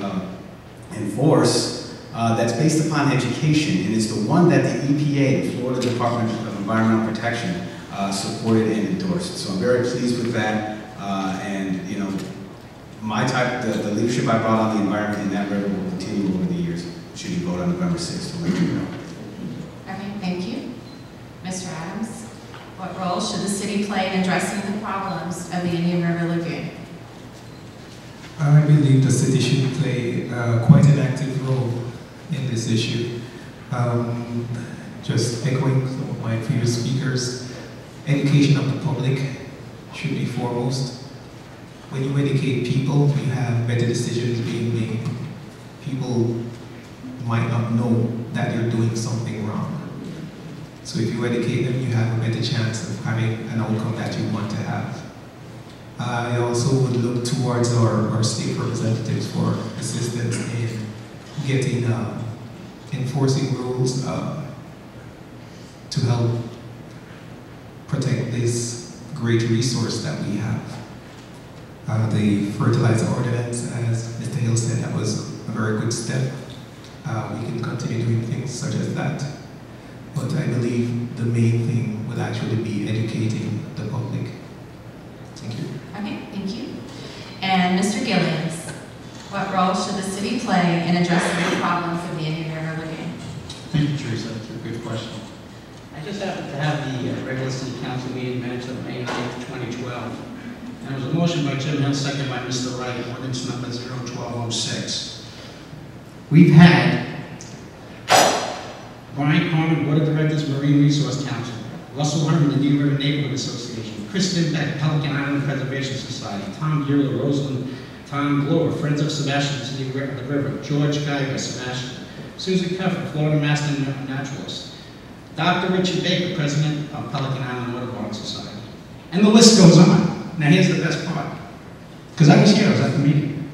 Speaker 3: enforce. That's based upon education, and it's the one that the EPA, the Florida Department of Environmental Protection, supported and endorsed. So I'm very pleased with that, and the leadership I brought on the environment in that river will continue over the years, should you vote on November 6th to let you know.
Speaker 1: Okay, thank you. Mr. Adams, what role should the city play in addressing the problems of the Indian River Lagoon?
Speaker 4: I believe the city should play quite an active role in this issue. Just echoing some of my previous speakers, education of the public should be foremost. When you educate people, you have better decisions being made. People might not know that they're doing something wrong. So if you educate them, you have a better chance of having an outcome that you want to have. I also would look towards our state representatives for assistance in getting, enforcing rules to help protect this great resource that we have. The fertilizer ordinance, as Mr. Hill said, that was a very good step. We can continue doing things such as that. But I believe the main thing will actually be educating the public. Thank you.
Speaker 1: Okay, thank you. And Mr. Gilliams, what role should the city play in addressing the problems of the Indian River Lagoon?
Speaker 5: Thank you, Teresa. That's a good question. I just happened to have the regular city council meeting minutes of May 9th, 2012. And it was a motion by Jim Hill, second by Mr. Wright, ordinance number 01206. We've had Brian Carmen, Board of Directors, Marine Resource Council, Russell Herman, the New River Neighborhood Association, Kristen Beck, Pelican Island Preservation Society, Tom Bueller, Roseland, Tom Glover, Friends of Sebastian City River, George Geiger, Sebastian, Susan Cuffer, Florida Master Naturalist, Dr. Richard Baker, President of Pelican Island Waterborne Society. And the list goes on. Now here's the best part, because I was here, I was at the meeting.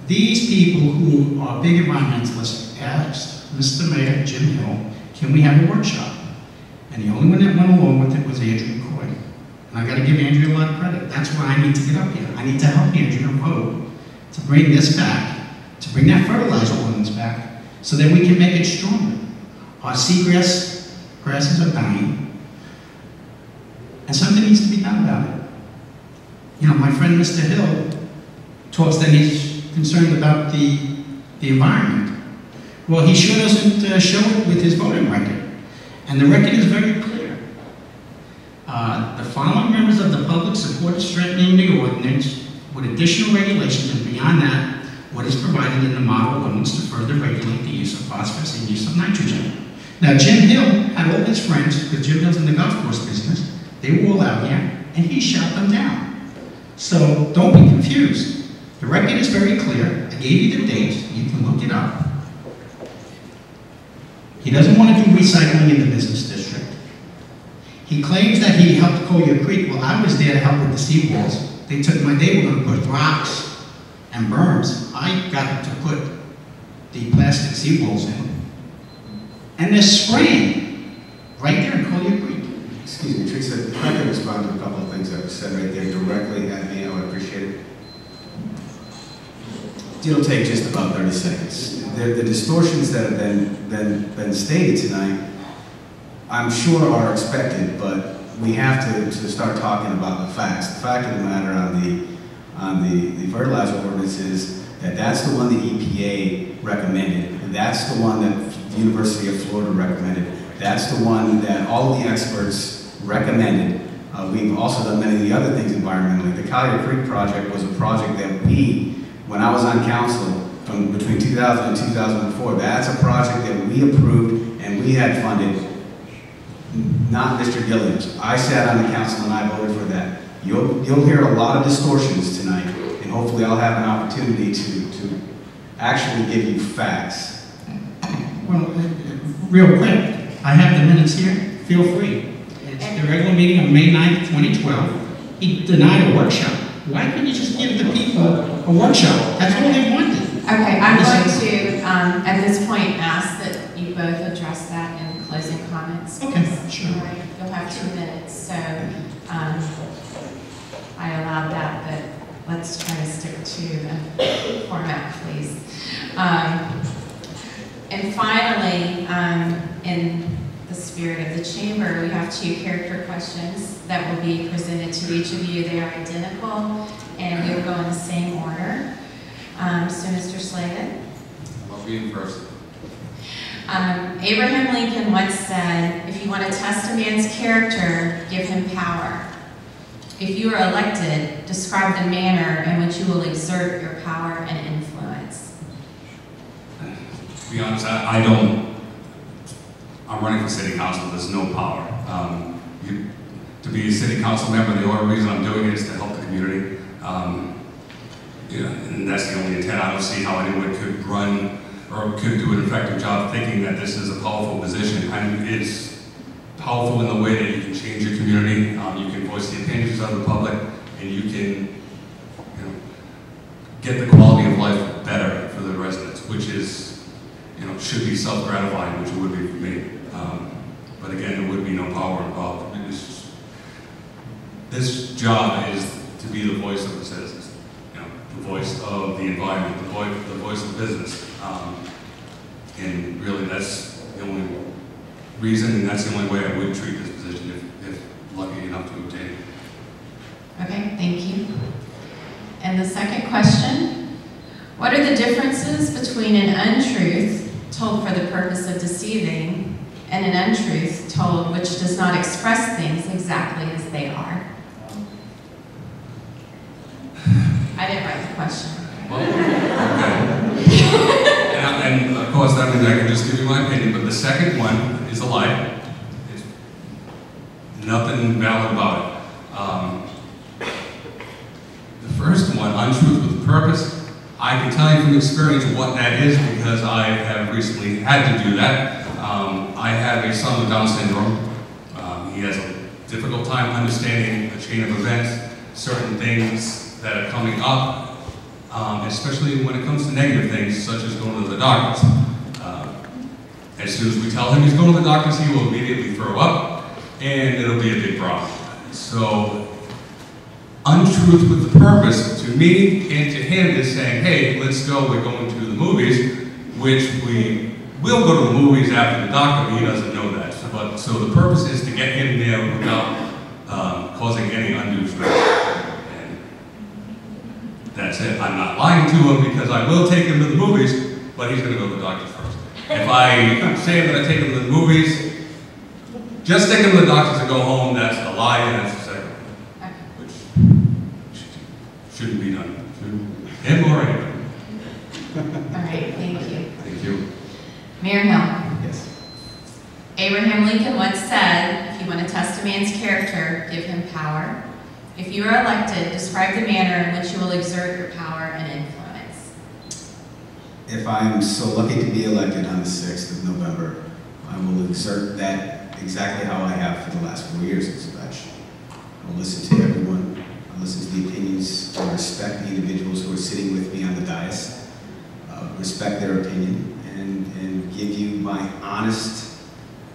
Speaker 5: These people who are big environmentalists asked Mr. Mayor, Jim Hill, can we have a workshop? And the only one that went along with it was Andrew McCoy. And I got to give Andrew a lot of credit. That's why I need to get up here. I need to help Andrew vote to bring this back, to bring that fertilizer ordinance back, so that we can make it stronger. Our seagrass grasses are dying, and something needs to be done about it. You know, my friend Mr. Hill talks that he's concerned about the environment. Well, he sure doesn't show it with his voting record. And the record is very clear. The following members of the public support strengthening the ordinance with additional regulations, and beyond that, what is provided in the model ordinance to further regulate the use of phosphorus and use of nitrogen. Now, Jim Hill had all his friends, because Jim Hill's in the golf course business, they were all out here, and he shot them down. So don't be confused. The record is very clear. I gave you the dates. You can look it up. He doesn't want to do recycling in the business district. He claims that he helped Collier Creek. Well, I was there to help with the seawalls. They were going to put rocks and berms. I got to put the plastic seawalls in. And they're spraying right there in Collier Creek.
Speaker 3: Excuse me, Teresa, if I could respond to a couple of things that were said right there directly at me, I would appreciate it. It'll take just about 30 seconds. The distortions that have been stated tonight, I'm sure are expected, but we have to start talking about the facts. The fact of the matter on the fertilizer ordinance is that that's the one the EPA recommended, and that's the one that the University of Florida recommended. That's the one that all of the experts recommended. We've also done many of the other things environmentally. The Collier Creek project was a project that when I was on council, from between 2000 and 2004, that's a project that we approved and we had funded, not Mr. Gilliams. I sat on the council and I voted for that. You'll hear a lot of distortions tonight, and hopefully I'll have an opportunity to actually give you facts.
Speaker 5: Well, real quick, I have the minutes here. Feel free. It's the regular meeting of May 9th, 2012. He denied a workshop. Why couldn't you just give the people a workshop? That's all they wanted.
Speaker 1: Okay, I'm going to, at this point, ask that you both address that in closing comments.
Speaker 5: Okay, sure.
Speaker 1: All right, you'll have 2 minutes, so I allowed that, but let's try to stick to the format, please. And finally, in the spirit of the chamber, we have 2 character questions that will be presented to each of you. They are identical, and we will go in the same order. So, Mr. Slavin.
Speaker 2: I'll be in first.
Speaker 1: Abraham Lincoln once said, if you want to test a man's character, give him power. If you are elected, describe the manner in which you will exert your power and influence.
Speaker 2: To be honest, I'm running for city council. There's no power. To be a city council member, the only reason I'm doing it is to help the community. And that's the only intent. I don't see how anyone could run or could do an effective job thinking that this is a powerful position. And it's powerful in the way that you can change your community, you can voice the opinions of the public, and you can get the quality of life better for the residents, which is, should be self-gratifying, which it would be for me. But again, there would be no power involved. This job is to be the voice of the citizens, the voice of the environment, the voice of business. And really, that's the only reason, and that's the only way I would treat this position if lucky enough to obtain it.
Speaker 1: Okay, thank you. And the second question, what are the differences between an untruth told for the purpose of deceiving and an untruth told which does not express things exactly as they are? I didn't write the question.
Speaker 2: Well, okay. and of course, that means I can just give you my opinion, but the second one is a lie. There's nothing valid about it. The first one, untruth with purpose, I can tell you from experience what that is because I have recently had to do that. I have a son with Down syndrome. He has a difficult time understanding the chain of events, certain things that are coming up, especially when it comes to negative things, such as going to the doctors. As soon as we tell him he's going to the doctors, he will immediately throw up, and it'll be a big problem. So, untruth with the purpose, to me and to him, is saying, hey, let's go, we're going to the movies, which we will go to the movies after the doctor, but he doesn't know that. So the purpose is to get him there without causing any undue stress. And that's it. I'm not lying to him because I will take him to the movies, but he's going to go to the doctor first. If I say I'm going to take him to the movies, just take him to the doctors and go home, that's a lie, and that's the second one, which shouldn't be done to him or anybody.
Speaker 1: All right, thank you.
Speaker 2: Thank you.
Speaker 1: Mayor Hill.
Speaker 3: Yes.
Speaker 1: Abraham Lincoln once said, if you want to test a man's character, give him power. If you are elected, describe the manner in which you will exert your power and influence.
Speaker 3: If I'm so lucky to be elected on the 6th of November, I will exert that exactly how I have for the last 4 years in Sebastian. I'll listen to everyone. I'll listen to the opinions. I'll respect the individuals who are sitting with me on the dais, respect their opinion, and give you my honest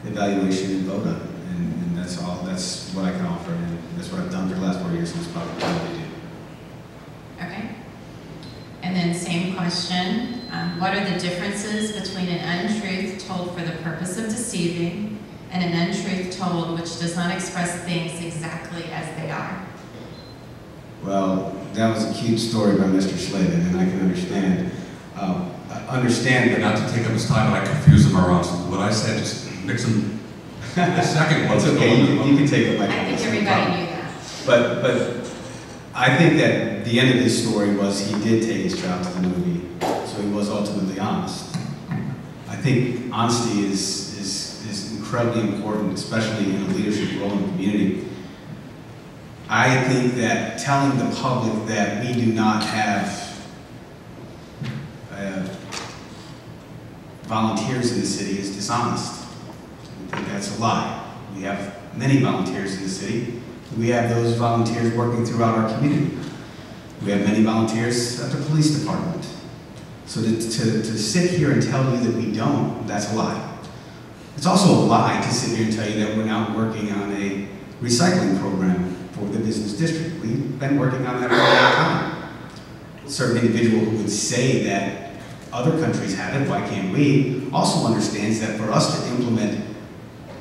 Speaker 3: evaluation and vote on it. And that's all. That's what I can offer, and that's what I've done for the last 4 years, and it's probably what I do.
Speaker 1: Okay. And then same question. What are the differences between an untruth told for the purpose of deceiving and an untruth told which does not express things exactly as they are?
Speaker 3: Well, that was a cute story by Mr. Slavin, and I can understand.
Speaker 2: But not to take up his time, but I confuse him around. So what I said, just mix them. The second one.
Speaker 3: It's okay. You can take it like
Speaker 1: I think everybody knew that.
Speaker 3: But I think that the end of this story was he did take his child to the movie, so he was ultimately honest. I think honesty is incredibly important, especially in a leadership role in the community. I think that telling the public that we do not have volunteers in the city is dishonest. I think that's a lie. We have many volunteers in the city. We have those volunteers working throughout our community. We have many volunteers at the police department. So to sit here and tell you that we don't, that's a lie. It's also a lie to sit here and tell you that we're now working on a recycling program for the business district. We've been working on that for a long time. A certain individual who would say that other countries have it, why can't we, also understands that for us to implement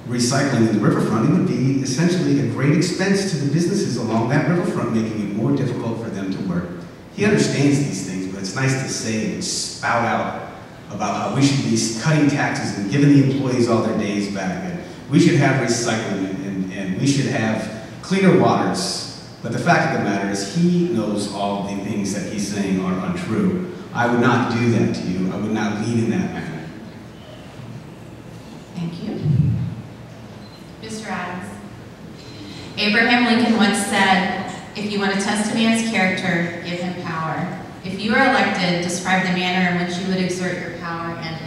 Speaker 3: recycling in the riverfront, it would be essentially a great expense to the businesses along that riverfront, making it more difficult for them to work. He understands these things, but it's nice to say and spout out about how we should be cutting taxes and giving the employees all their days back, and we should have recycling, and we should have cleaner waters. But the fact of the matter is he knows all the things that he's saying are untrue. I would not do that to you. I would not lead in that manner.
Speaker 1: Thank you. Mr. Adams. Abraham Lincoln once said, if you want to test a man's character, give him power. If you are elected, describe the manner in which you would exert your power and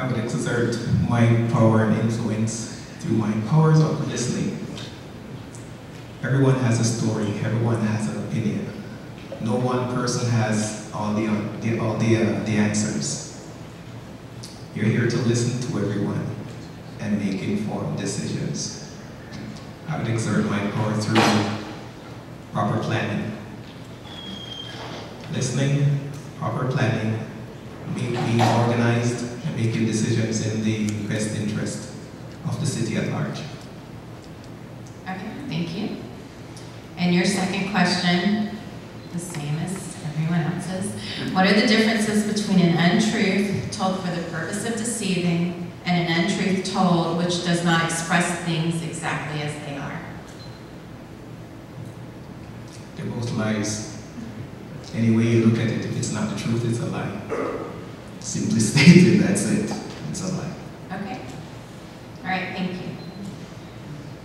Speaker 4: I would exert my power and influence through my powers of listening. Everyone has a story, everyone has an opinion. No one person has all the answers. You're here to listen to everyone and make informed decisions. I would exert my power through proper planning. Listening, proper planning, being organized, and making decisions in the best interest of the city at large.
Speaker 1: Okay, thank you. And your second question, the same as everyone else's. What are the differences between an untruth told for the purpose of deceiving and an untruth told which does not express things exactly as they are?
Speaker 4: They're both lies. Any way you look at it, if it's not the truth, it's a lie. Simply stated, that's it. It's a lie.
Speaker 1: Okay. All right, thank you.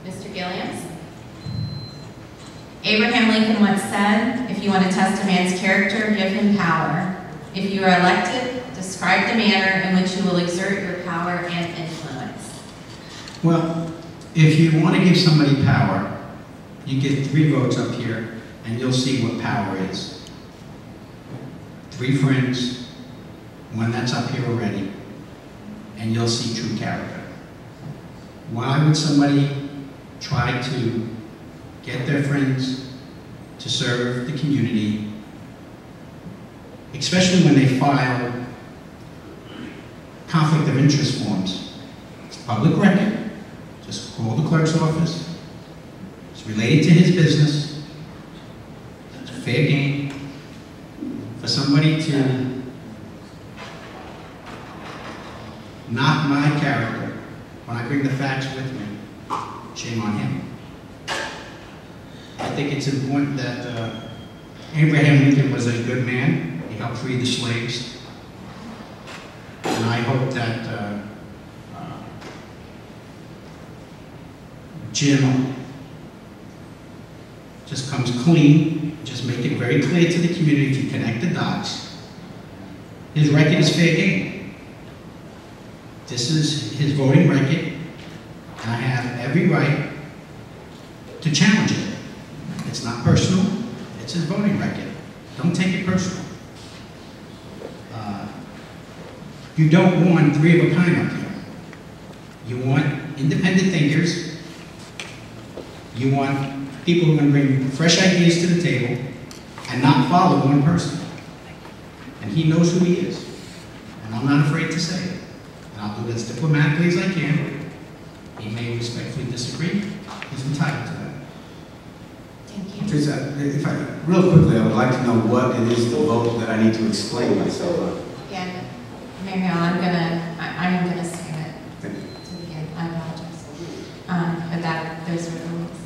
Speaker 1: Mr. Gilliams? Abraham Lincoln once said, if you want to test a man's character, give him power. If you are elected, describe the manner in which you will exert your power and influence.
Speaker 5: Well, if you want to give somebody power, you get 3 votes up here, and you'll see what power is. 3 friends, 1 that's up here already, and you'll see true character. Why would somebody try to get their friends to serve the community, especially when they file conflict of interest forms? It's public record. Just call the clerk's office. It's related to his business. It's fair game for somebody to knock my character when I bring the facts with me. Shame on him. I think it's important that Abraham Lincoln was a good man. He helped free the slaves. And I hope that Jim just comes clean, just make it very clear to the community if you connect the dots. His record is fair game. This is his voting record, and I have every right to challenge it. It's not personal, it's his voting record. Don't take it personal. You don't want 3 of a kind up here. You want independent thinkers. You want people who are going to bring fresh ideas to the table and not follow one person. And he knows who he is. And I'm not afraid to say it. And I'll do it as diplomatically as I can. He may respectfully disagree. He's entitled to that.
Speaker 1: Thank you.
Speaker 3: Teresa, if I, real quickly, I would like to know what it is the vote that I need to explain myself on.
Speaker 1: Yeah, Mary Ellen, I am gonna say it to the end. I apologize. But those are the rules.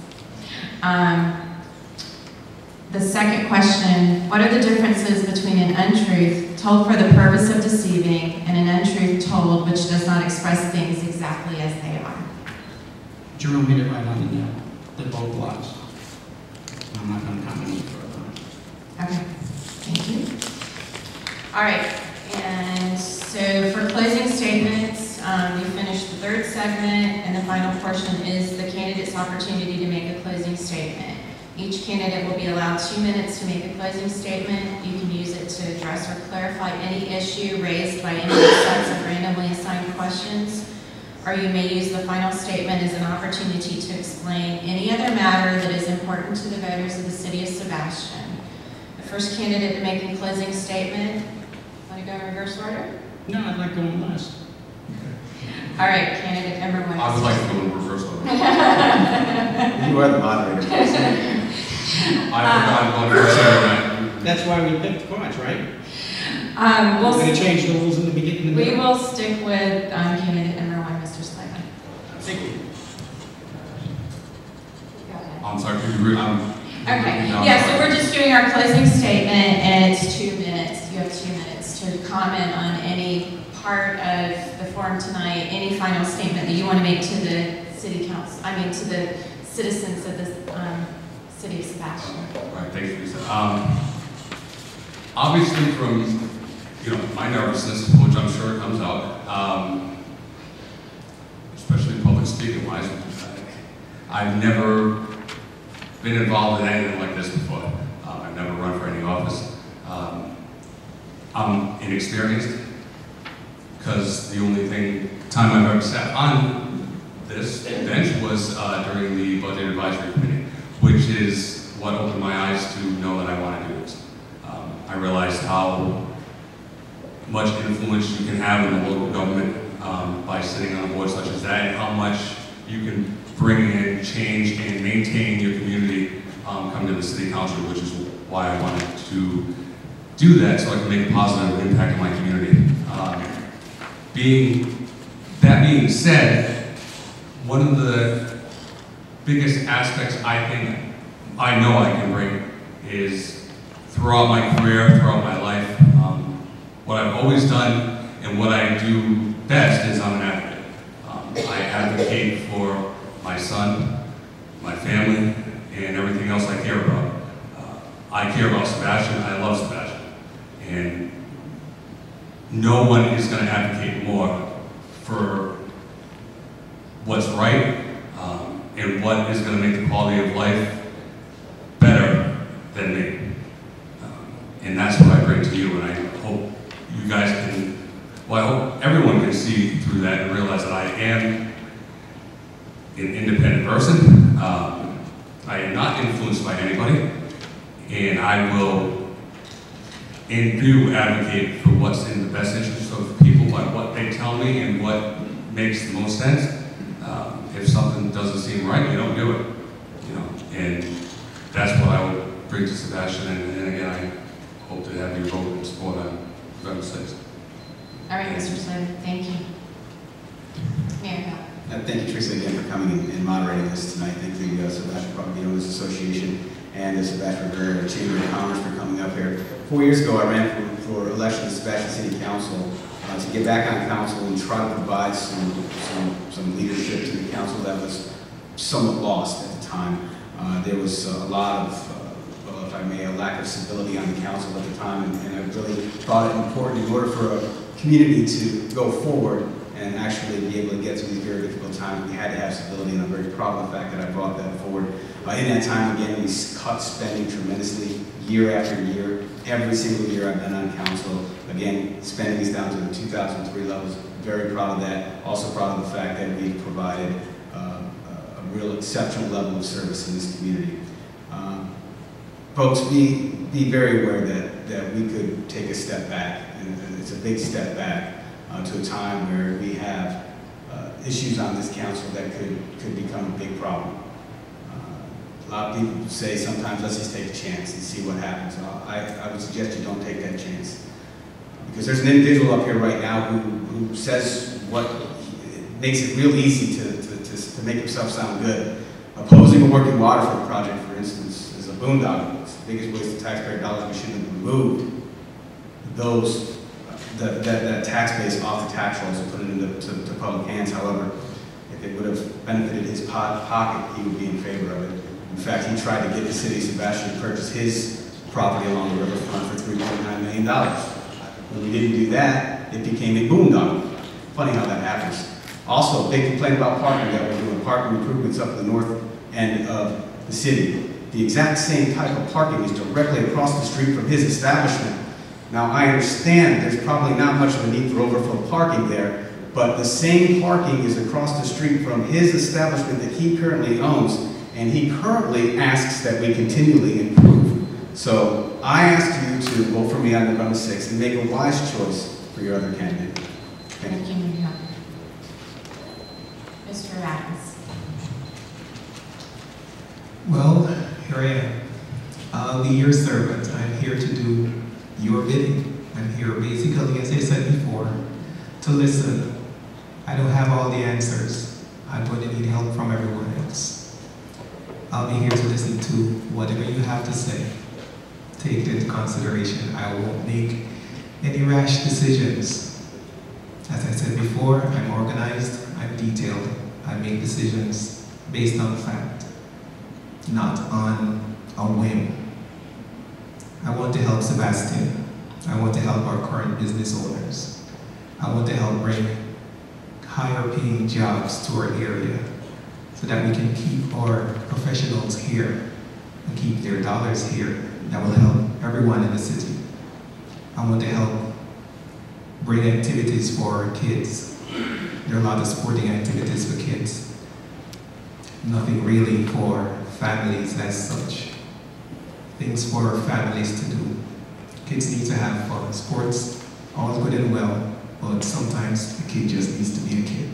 Speaker 1: The second question, what are the differences between an untruth told for the purpose of deceiving and an untruth told which does not express things exactly as they are?
Speaker 5: Jerome hit it right on the nail. They're both lies. I'm not going to comment any further.
Speaker 1: Okay, thank you. All right, and so for closing statements, we finished the 3rd segment, and the final portion is the candidate's opportunity to make a closing statement. Each candidate will be allowed 2 minutes to make a closing statement. You can use it to address or clarify any issue raised by any of the sets of randomly assigned questions, or you may use the final statement as an opportunity to explain any other matter that is important to the voters of the city of Sebastian. The first candidate to make a closing statement, want to go in reverse order?
Speaker 5: No, I'd like going last.
Speaker 1: All right, candidate number 1.
Speaker 2: I would like to go in reverse order.
Speaker 3: You are the moderator.
Speaker 2: I want to say that.
Speaker 5: That's why we picked cards, right?
Speaker 1: We'll
Speaker 5: We're going to change the rules in the beginning.
Speaker 1: We will stick with candidate number 1, Mr. Slavin.
Speaker 5: Thank you.
Speaker 1: Go ahead.
Speaker 2: I'm sorry, could you
Speaker 1: Okay, yeah, so we're just doing our closing statement, and it's 2 minutes. You have 2 minutes to comment on any part of the forum tonight, any final statement that you want to make to the city council, to the citizens of the city of Sebastian.
Speaker 2: Right, thanks, Teresa. Obviously from, my nervousness, which I'm sure comes out, especially public speaking wise. I've never been involved in anything like this before. I've never run for any office. I'm inexperienced because the only time I've ever sat on this bench was during the Budget Advisory Committee, which is what opened my eyes to know that I want to do this. I realized how much influence you can have in the local government by sitting on a board such as that, and how much you can bring in change and maintain your community coming to the city council, which is why I wanted to do that so I can make a positive impact on my community. That being said, one of the biggest aspects I know I can bring is throughout my career, throughout my life, what I've always done and what I do best is I'm an advocate. I advocate for my son, my family, and everything else I care about. I care about Sebastian, I love Sebastian. And no one is going to advocate more for what's right and what is going to make the quality of life better than me. And that's what I bring to you, and I hope you guys can, well, I hope everyone can see through that and realize that I am an independent person. I am not influenced by anybody, and I will and do advocate for what's in the best interest of people by what they tell me and what makes the most sense. If something doesn't seem right, you don't do it, you know. And that's what I would bring to Sebastian. And again, I hope to have you vote in support on November 6th.
Speaker 1: All right, Mr. Slade, thank you. Mayor.
Speaker 3: Thank you, Teresa, again for coming and moderating this tonight. Thank you, Sebastian Property Owners Association and the Sebastian Chamber of Commerce for coming up here. 4 years ago, I ran for election to the Sebastian City Council to get back on council and try to provide some leadership to the council that was somewhat lost at the time. There was a lot of, well, if I may, a lack of stability on the council at the time, and I really thought it important in order for a community to go forward and actually be able to get through these very difficult times, we had to have stability, and I'm very proud of the fact that I brought that forward. In that time, again, we cut spending tremendously year after year. Every single year I've been on council, again, spending is down to the 2003 levels. Very proud of that. Also proud of the fact that we've provided a real exceptional level of service in this community. Folks, be very aware that we could take a step back, and it's a big step back to a time where we have issues on this council that could become a big problem. A lot of people say sometimes let's just take a chance and see what happens. I would suggest you don't take that chance, because there's an individual up here right now who says what makes it real easy to make himself sound good. Opposing a working waterfront project, for instance, is a boondoggle. It's the biggest waste of taxpayer dollars. We shouldn't have removed that tax base off the tax rolls and put it into public hands. However, if it would have benefited his pocket, he would be in favor of it. In fact, he tried to get the city of Sebastian to purchase his property along the riverfront for $3.9 million. When we didn't do that, it became a boondoggle. Funny how that happens. Also, a big complaint about parking that we're doing parking improvements up the north end of the city. The exact same type of parking is directly across the street from his establishment. Now, I understand there's probably not much of a need for overflow parking there, but the same parking is across the street from his establishment that he currently owns, and he currently asks that we continually improve. So I ask you to vote for me on November 6th and make a wise choice for your other candidate.
Speaker 1: Thank you, Mayor. Mr. Adams.
Speaker 4: Well, here I am. I'll be your servant. I'm here to do your bidding. I'm here basically, as I said before, to listen. I don't have all the answers. I'm going to need help from everyone else. I'll be here to listen to whatever you have to say. Take it into consideration. I won't make any rash decisions. As I said before, I'm organized, I'm detailed. I make decisions based on fact, not on a whim. I want to help Sebastian. I want to help our current business owners. I want to help bring higher paying jobs to our area so that we can keep our professionals here and keep their dollars here. That will help everyone in the city. I want to help bring activities for our kids. There are a lot of sporting activities for kids. Nothing really for families as such. Things for families to do. Kids need to have fun. Sports, all good and well, but sometimes the kid just needs to be a kid.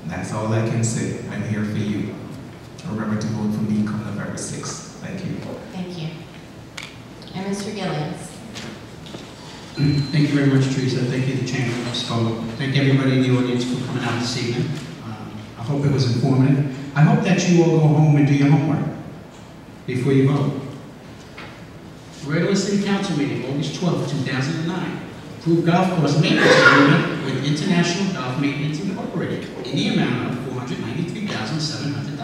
Speaker 4: That's all I can say. I'm here for you. Remember to vote for me come November 6th. Thank you.
Speaker 1: Thank you. And Mr. Gilliams.
Speaker 5: Thank you very much, Teresa. Thank you, the Chamber of Scholar. Thank everybody in the audience for coming out this evening. I hope it was informative. I hope that you all go home and do your homework before you vote. Regular City Council meeting, August 12, 2009. Approved golf course maintenance agreement with International Golf Maintenance Incorporated in the amount of $493,700.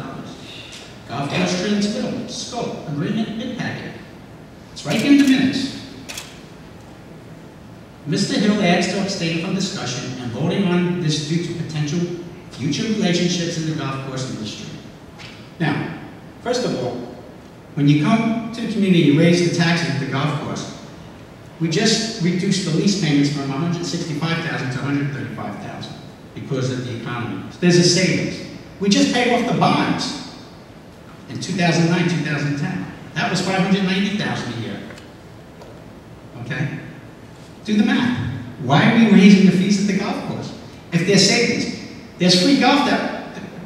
Speaker 5: Golf course transmittal, scope, agreement, bid packet. It's right here in the minutes. Mr. Hill adds to abstain from discussion and voting on this due to potential future relationships in the golf course industry. Now, first of all, when you come to the community, you raise the taxes at the golf course. We just reduced the lease payments from $165,000 to $135,000 because of the economy. So there's a savings. We just paid off the bonds in 2009, 2010. That was $590,000 a year. Okay? Do the math. Why are we raising the fees at the golf course? If there's savings, there's free golf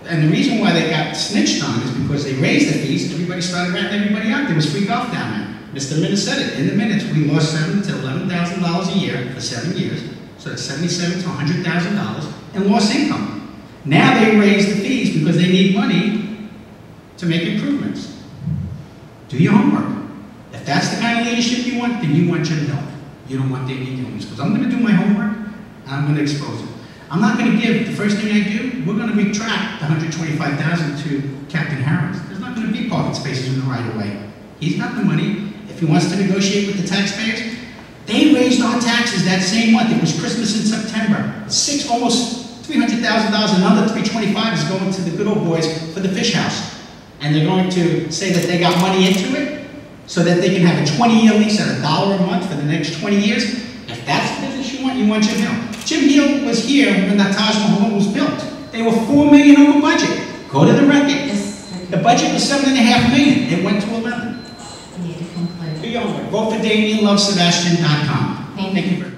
Speaker 5: and the reason why they got snitched on is because they raised the fees, everybody started ratting everybody out. There was free golf down there. Mr. Minnis said it. In the minutes, we lost $7,000 to $11,000 a year for 7 years. So that's $77,000 to $100,000 in lost income. Now they raise the fees because they need money to make improvements. Do your homework. If that's the kind of leadership you want, then you want Jim Hill. You don't want David Gilliams, because I'm going to do my homework and I'm going to expose it. I'm not going to give, the first thing I do, we're going to retract the $125,000 to Captain Harris. There's not going to be parking spaces in the right of way. He's got the money. If he wants to negotiate with the taxpayers, they raised our taxes that same month. It was Christmas in September. Almost $300,000, another $325,000 is going to the good old boys for the fish house. And they're going to say that they got money into it so that they can have a 20-year lease at $1 a month for the next 20 years. If that's the business you want Jim Hill. Jim Hill was here when the Taj Mahal was built. They were $4 million over budget. Go to the record.
Speaker 1: Yes.
Speaker 5: The budget was $7.5 million. It went to 11.
Speaker 1: We need to conclude.
Speaker 5: Do your homework. Vote for DamienLoveSebastian.com.
Speaker 1: Thank you.
Speaker 5: Thank you very much.